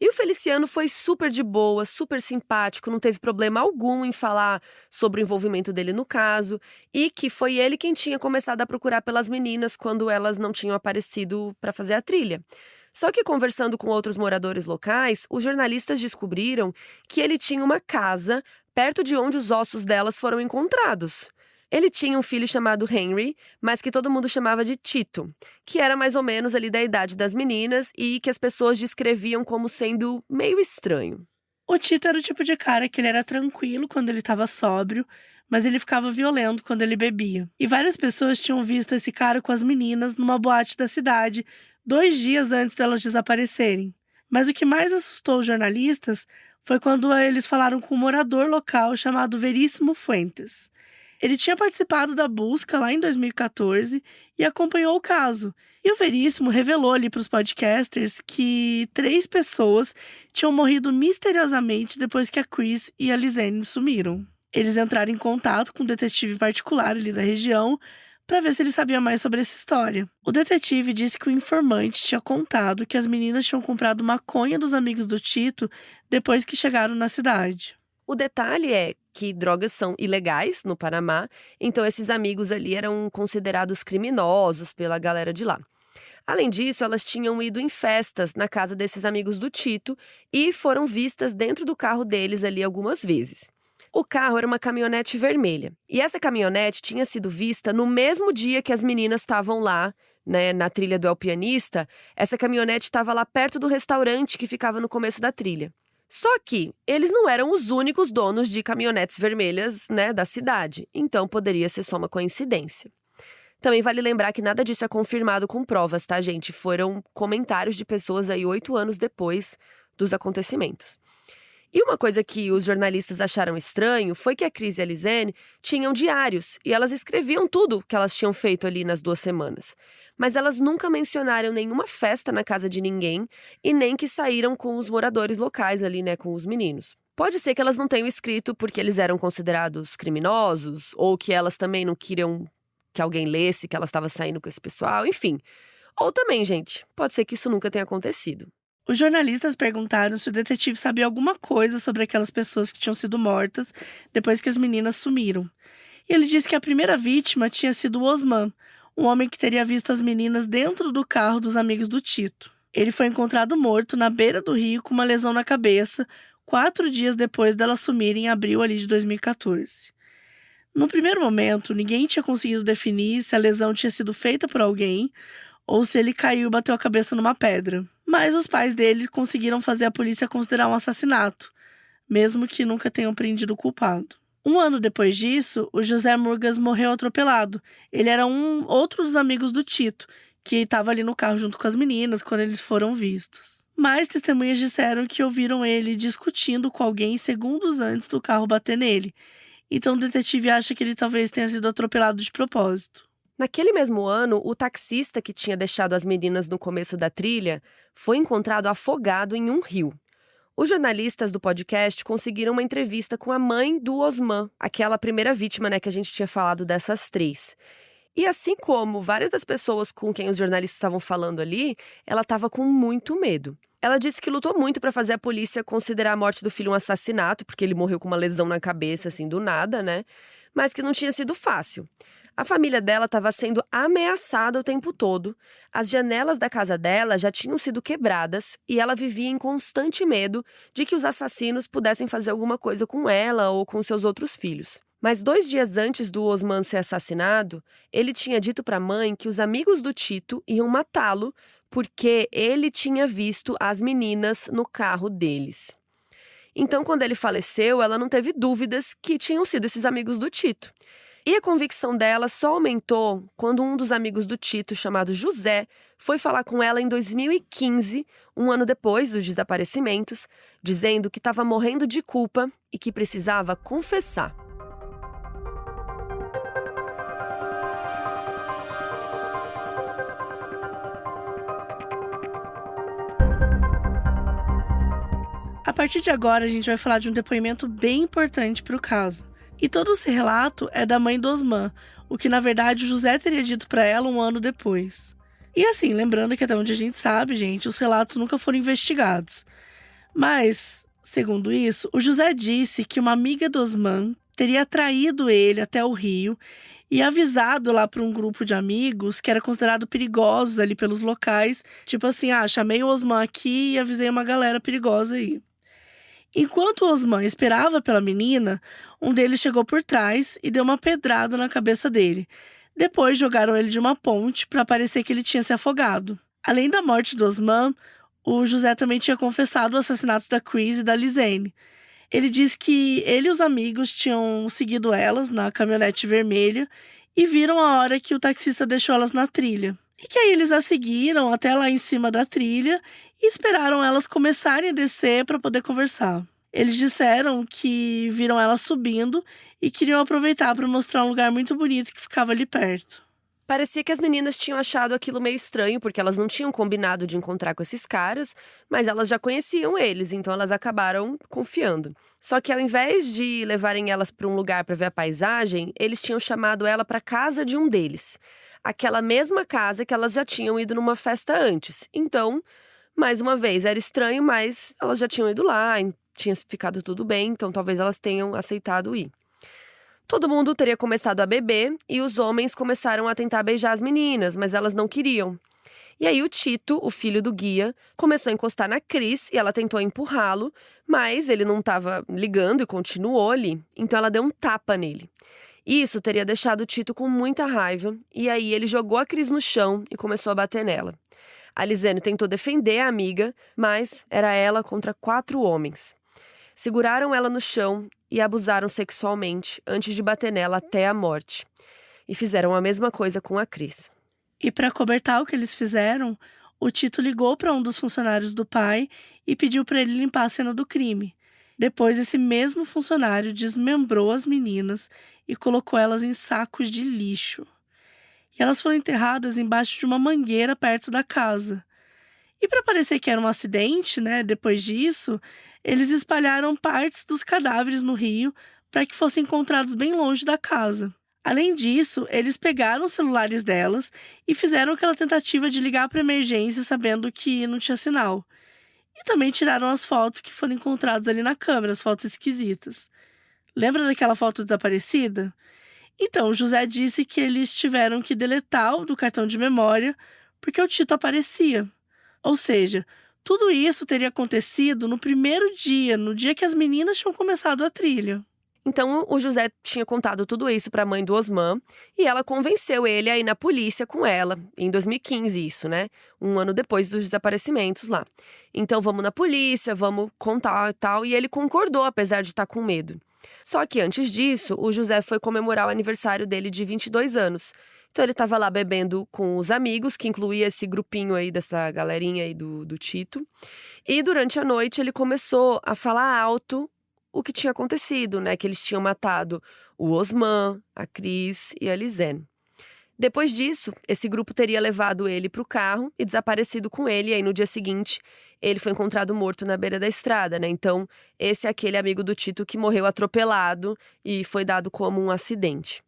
E o Feliciano foi super de boa, super simpático, não teve problema algum em falar sobre o envolvimento dele no caso e que foi ele quem tinha começado a procurar pelas meninas quando elas não tinham aparecido para fazer a trilha. Só que conversando com outros moradores locais, os jornalistas descobriram que ele tinha uma casa perto de onde os ossos delas foram encontrados. Ele tinha um filho chamado Henry, mas que todo mundo chamava de Tito, que era mais ou menos ali da idade das meninas e que as pessoas descreviam como sendo meio estranho. O Tito era o tipo de cara que ele era tranquilo quando ele estava sóbrio, mas ele ficava violento quando ele bebia. E várias pessoas tinham visto esse cara com as meninas numa boate da cidade 2 dias antes delas desaparecerem. Mas o que mais assustou os jornalistas foi quando eles falaram com um morador local chamado Veríssimo Fuentes. Ele tinha participado da busca lá em 2014 e acompanhou o caso. E o Veríssimo revelou ali para os podcasters que 3 pessoas tinham morrido misteriosamente depois que a Chris e a Lizanne sumiram. Eles entraram em contato com um detetive particular ali da região para ver se ele sabia mais sobre essa história. O detetive disse que o informante tinha contado que as meninas tinham comprado maconha dos amigos do Tito depois que chegaram na cidade. O detalhe é que drogas são ilegais no Panamá, então esses amigos ali eram considerados criminosos pela galera de lá. Além disso, elas tinham ido em festas na casa desses amigos do Tito e foram vistas dentro do carro deles ali algumas vezes. O carro era uma caminhonete vermelha, e essa caminhonete tinha sido vista no mesmo dia que as meninas estavam lá, né, na trilha do El Pianista. Essa caminhonete estava lá perto do restaurante que ficava no começo da trilha. Só que eles não eram os únicos donos de caminhonetes vermelhas, né, da cidade, então poderia ser só uma coincidência. Também vale lembrar que nada disso é confirmado com provas, tá, gente? Foram comentários de pessoas aí 8 anos depois dos acontecimentos. E uma coisa que os jornalistas acharam estranho foi que a Chris e a Lizanne tinham diários e elas escreviam tudo que elas tinham feito ali nas 2 semanas. Mas elas nunca mencionaram nenhuma festa na casa de ninguém e nem que saíram com os moradores locais ali, né, com os meninos. Pode ser que elas não tenham escrito porque eles eram considerados criminosos ou que elas também não queriam que alguém lesse que elas estavam saindo com esse pessoal, enfim. Ou também, gente, pode ser que isso nunca tenha acontecido. Os jornalistas perguntaram se o detetive sabia alguma coisa sobre aquelas pessoas que tinham sido mortas depois que as meninas sumiram. E ele disse que a primeira vítima tinha sido o Osman, um homem que teria visto as meninas dentro do carro dos amigos do Tito. Ele foi encontrado morto na beira do rio com uma lesão na cabeça, 4 dias depois delas sumirem em abril ali de 2014. No primeiro momento, ninguém tinha conseguido definir se a lesão tinha sido feita por alguém ou se ele caiu e bateu a cabeça numa pedra. Mas os pais dele conseguiram fazer a polícia considerar um assassinato, mesmo que nunca tenham prendido o culpado. 1 ano depois disso, o José Murgas morreu atropelado. Ele era outro dos amigos do Tito, que estava ali no carro junto com as meninas quando eles foram vistos. Mais testemunhas disseram que ouviram ele discutindo com alguém segundos antes do carro bater nele. Então o detetive acha que ele talvez tenha sido atropelado de propósito. Naquele mesmo ano, o taxista que tinha deixado as meninas no começo da trilha foi encontrado afogado em um rio. Os jornalistas do podcast conseguiram uma entrevista com a mãe do Osman, aquela primeira vítima, né, que a gente tinha falado dessas 3. E assim como várias das pessoas com quem os jornalistas estavam falando ali, ela estava com muito medo. Ela disse que lutou muito para fazer a polícia considerar a morte do filho um assassinato, porque ele morreu com uma lesão na cabeça, assim, do nada, né? Mas que não tinha sido fácil. A família dela estava sendo ameaçada o tempo todo, as janelas da casa dela já tinham sido quebradas e ela vivia em constante medo de que os assassinos pudessem fazer alguma coisa com ela ou com seus outros filhos. Mas 2 dias antes do Osman ser assassinado, ele tinha dito para a mãe que os amigos do Tito iam matá-lo porque ele tinha visto as meninas no carro deles. Então, quando ele faleceu, ela não teve dúvidas que tinham sido esses amigos do Tito. E a convicção dela só aumentou quando um dos amigos do Tito, chamado José, foi falar com ela em 2015, 1 ano depois dos desaparecimentos, dizendo que estava morrendo de culpa e que precisava confessar. A partir de agora, a gente vai falar de um depoimento bem importante para o caso. E todo esse relato é da mãe do Osman, o que na verdade o José teria dito para ela 1 ano depois. E assim, lembrando que até onde a gente sabe, gente, os relatos nunca foram investigados. Mas, segundo isso, o José disse que uma amiga do Osman teria traído ele até o Rio e avisado lá para um grupo de amigos que era considerado perigosos ali pelos locais. Tipo assim, chamei o Osman aqui e avisei uma galera perigosa aí. Enquanto Osman esperava pela menina, um deles chegou por trás e deu uma pedrada na cabeça dele. Depois jogaram ele de uma ponte para parecer que ele tinha se afogado. Além da morte do Osman, o José também tinha confessado o assassinato da Chris e da Lizane. Ele disse que ele e os amigos tinham seguido elas na caminhonete vermelha e viram a hora que o taxista deixou elas na trilha. E que aí eles a seguiram até lá em cima da trilha e esperaram elas começarem a descer para poder conversar. Eles disseram que viram elas subindo e queriam aproveitar para mostrar um lugar muito bonito que ficava ali perto. Parecia que as meninas tinham achado aquilo meio estranho, porque elas não tinham combinado de encontrar com esses caras, mas elas já conheciam eles, então elas acabaram confiando. Só que ao invés de levarem elas para um lugar para ver a paisagem, eles tinham chamado ela para casa de um deles. Aquela mesma casa que elas já tinham ido numa festa antes. Então, mais uma vez, era estranho, mas elas já tinham ido lá, tinha ficado tudo bem, então talvez elas tenham aceitado ir. Todo mundo teria começado a beber e os homens começaram a tentar beijar as meninas, mas elas não queriam. E aí o Tito, o filho do guia, começou a encostar na Cris e ela tentou empurrá-lo, mas ele não estava ligando e continuou ali, então ela deu um tapa nele. Isso teria deixado o Tito com muita raiva, e aí ele jogou a Cris no chão e começou a bater nela. A Lizane tentou defender a amiga, mas era ela contra 4 homens. Seguraram ela no chão e abusaram sexualmente antes de bater nela até a morte. E fizeram a mesma coisa com a Cris. E para cobertar o que eles fizeram, o Tito ligou para um dos funcionários do pai e pediu para ele limpar a cena do crime. Depois, esse mesmo funcionário desmembrou as meninas e colocou elas em sacos de lixo. E elas foram enterradas embaixo de uma mangueira perto da casa. E para parecer que era um acidente, depois disso, eles espalharam partes dos cadáveres no rio para que fossem encontrados bem longe da casa. Além disso, eles pegaram os celulares delas e fizeram aquela tentativa de ligar para emergência sabendo que não tinha sinal. E também tiraram as fotos que foram encontradas ali na câmera, as fotos esquisitas. Lembra daquela foto desaparecida? Então, o José disse que eles tiveram que deletar o do cartão de memória porque o Tito aparecia. Ou seja, tudo isso teria acontecido no primeiro dia, no dia que as meninas tinham começado a trilha. Então, o José tinha contado tudo isso para a mãe do Osman e ela convenceu ele a ir na polícia com ela, em 2015 isso, um ano depois dos desaparecimentos lá. Então, vamos na polícia, vamos contar e tal, e ele concordou, apesar de estar com medo. Só que antes disso, o José foi comemorar o aniversário dele de 22 anos. Então, ele estava lá bebendo com os amigos, que incluía esse grupinho aí, dessa galerinha aí do Tito. E durante a noite, ele começou a falar alto o que tinha acontecido, que eles tinham matado o Osman, a Cris e a Lizane. Depois disso, esse grupo teria levado ele para o carro e desaparecido com ele. E aí, no dia seguinte, ele foi encontrado morto na beira da estrada, Então, esse é aquele amigo do Tito que morreu atropelado e foi dado como um acidente.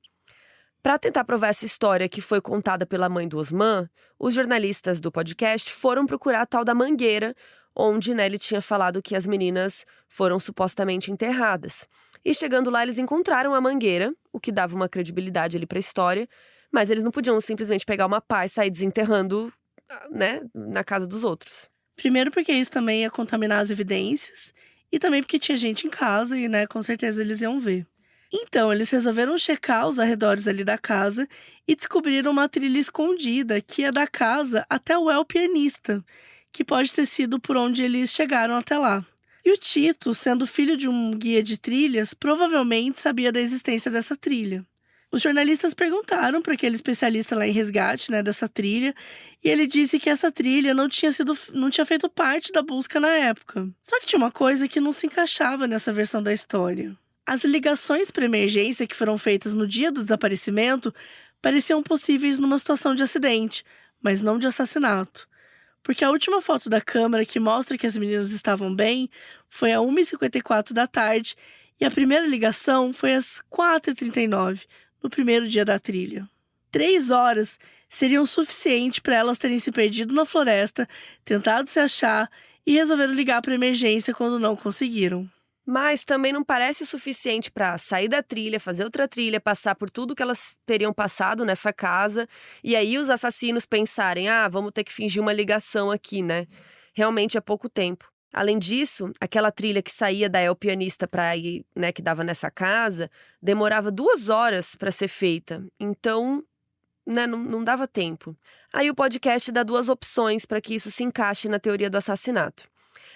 Para tentar provar essa história que foi contada pela mãe do Osman, os jornalistas do podcast foram procurar a tal da mangueira, onde ele tinha falado que as meninas foram supostamente enterradas. E chegando lá, eles encontraram a mangueira, o que dava uma credibilidade ali para a história, mas eles não podiam simplesmente pegar uma pá e sair desenterrando, na casa dos outros. Primeiro porque isso também ia contaminar as evidências, e também porque tinha gente em casa e, com certeza eles iam ver. Então, eles resolveram checar os arredores ali da casa e descobriram uma trilha escondida que ia da casa até o El Pianista, que pode ter sido por onde eles chegaram até lá. E o Tito, sendo filho de um guia de trilhas, provavelmente sabia da existência dessa trilha. Os jornalistas perguntaram para aquele especialista lá em resgate, dessa trilha, e ele disse que essa trilha não tinha feito parte da busca na época. Só que tinha uma coisa que não se encaixava nessa versão da história. As ligações para emergência que foram feitas no dia do desaparecimento pareciam possíveis numa situação de acidente, mas não de assassinato. Porque a última foto da câmera que mostra que as meninas estavam bem foi a 1h54 da tarde e a primeira ligação foi às 4h39, no primeiro dia da trilha. 3 horas seriam suficiente para elas terem se perdido na floresta, tentado se achar e resolveram ligar para emergência quando não conseguiram. Mas também não parece o suficiente para sair da trilha, fazer outra trilha, passar por tudo que elas teriam passado nessa casa. E aí os assassinos pensarem, vamos ter que fingir uma ligação aqui, Realmente é pouco tempo. Além disso, aquela trilha que saía da El Pianista para ir, né, que dava nessa casa, demorava 2 horas para ser feita. Então, né, não dava tempo. Aí o podcast dá 2 opções para que isso se encaixe na teoria do assassinato.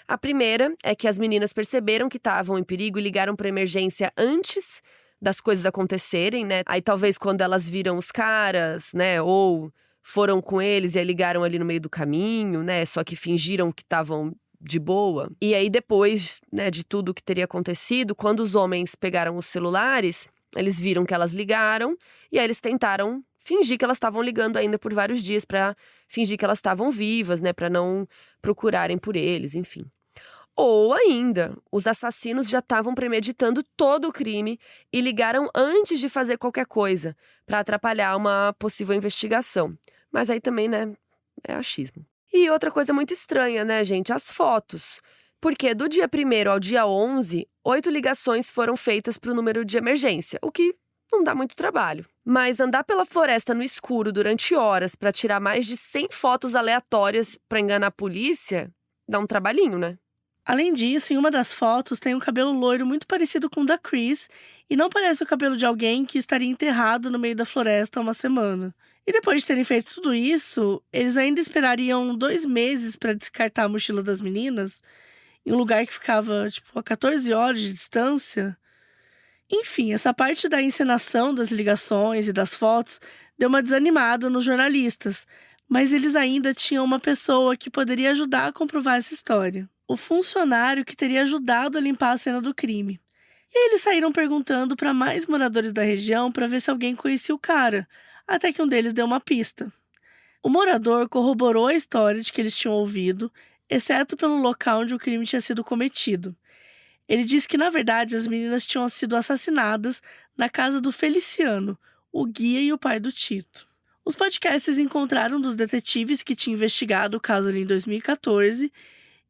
A primeira é que as meninas perceberam que estavam em perigo e ligaram para emergência antes das coisas acontecerem, né? Aí talvez quando elas viram os caras, né, ou foram com eles e aí ligaram ali no meio do caminho, né, só que fingiram que estavam de boa. E aí depois, né, de tudo que teria acontecido, quando os homens pegaram os celulares, eles viram que elas ligaram e aí eles tentaram fingir que elas estavam ligando ainda por vários dias pra fingir que elas estavam vivas, né, pra não procurarem por eles, enfim. Ou ainda, os assassinos já estavam premeditando todo o crime e ligaram antes de fazer qualquer coisa pra atrapalhar uma possível investigação. Mas aí também, né, é achismo. E outra coisa muito estranha, né, gente? As fotos. Porque do dia 1º ao dia 11, 8 ligações foram feitas para o número de emergência, o que não dá muito trabalho. Mas andar pela floresta no escuro durante horas para tirar mais de 100 fotos aleatórias para enganar a polícia, dá um trabalhinho, né? Além disso, em uma das fotos tem um cabelo loiro muito parecido com o da Chris e não parece o cabelo de alguém que estaria enterrado no meio da floresta há uma semana. E depois de terem feito tudo isso, eles ainda esperariam 2 meses para descartar a mochila das meninas em um lugar que ficava, a 14 horas de distância. Enfim, essa parte da encenação das ligações e das fotos deu uma desanimada nos jornalistas, mas eles ainda tinham uma pessoa que poderia ajudar a comprovar essa história. O funcionário que teria ajudado a limpar a cena do crime. E aí eles saíram perguntando para mais moradores da região para ver se alguém conhecia o cara, até que um deles deu uma pista. O morador corroborou a história de que eles tinham ouvido, exceto pelo local onde o crime tinha sido cometido. Ele disse que, na verdade, as meninas tinham sido assassinadas na casa do Feliciano, o guia e o pai do Tito. Os podcasts encontraram um dos detetives que tinha investigado o caso ali em 2014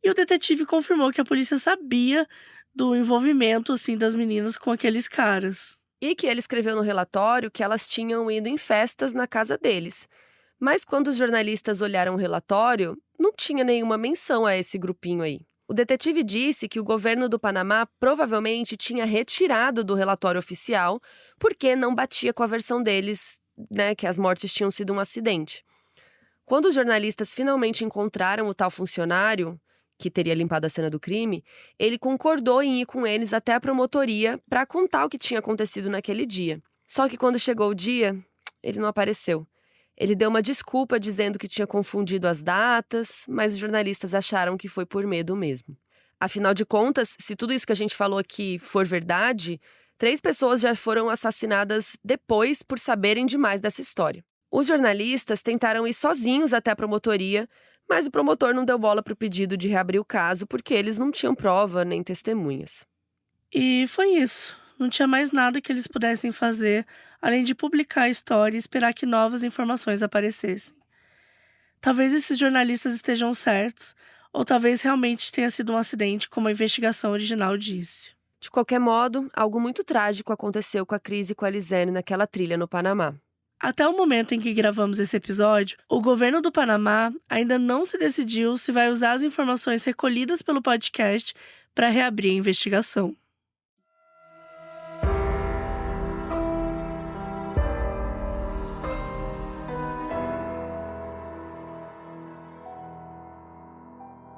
e o detetive confirmou que a polícia sabia do envolvimento, das meninas com aqueles caras. E que ele escreveu no relatório que elas tinham ido em festas na casa deles. Mas quando os jornalistas olharam o relatório, não tinha nenhuma menção a esse grupinho aí. O detetive disse que o governo do Panamá provavelmente tinha retirado do relatório oficial porque não batia com a versão deles, né, que as mortes tinham sido um acidente. Quando os jornalistas finalmente encontraram o tal funcionário, que teria limpado a cena do crime, ele concordou em ir com eles até a promotoria para contar o que tinha acontecido naquele dia. Só que quando chegou o dia, ele não apareceu. Ele deu uma desculpa dizendo que tinha confundido as datas, mas os jornalistas acharam que foi por medo mesmo. Afinal de contas, se tudo isso que a gente falou aqui for verdade, 3 pessoas já foram assassinadas depois por saberem demais dessa história. Os jornalistas tentaram ir sozinhos até a promotoria, mas o promotor não deu bola para o pedido de reabrir o caso porque eles não tinham prova nem testemunhas. E foi isso. Não tinha mais nada que eles pudessem fazer, além de publicar a história e esperar que novas informações aparecessem. Talvez esses jornalistas estejam certos, ou talvez realmente tenha sido um acidente, como a investigação original disse. De qualquer modo, algo muito trágico aconteceu com a Chris e com a Lizanne naquela trilha no Panamá. Até o momento em que gravamos esse episódio, o governo do Panamá ainda não se decidiu se vai usar as informações recolhidas pelo podcast para reabrir a investigação.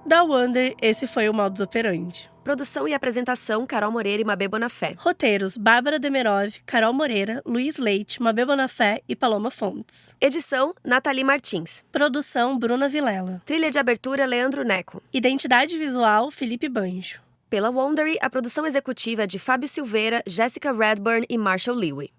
Da Wonder, esse foi o Modus Operandi. Produção e apresentação, Carol Moreira e Mabê Bonafé. Roteiros, Bárbara Demerov, Carol Moreira, Luiz Leite, Mabê Bonafé e Paloma Fontes. Edição, Nathalie Martins. Produção, Bruna Vilela. Trilha de abertura, Leandro Neco. Identidade visual, Felipe Banjo. Pela Wondery, a produção executiva é de Fábio Silveira, Jéssica Redburn e Marshall Lewy.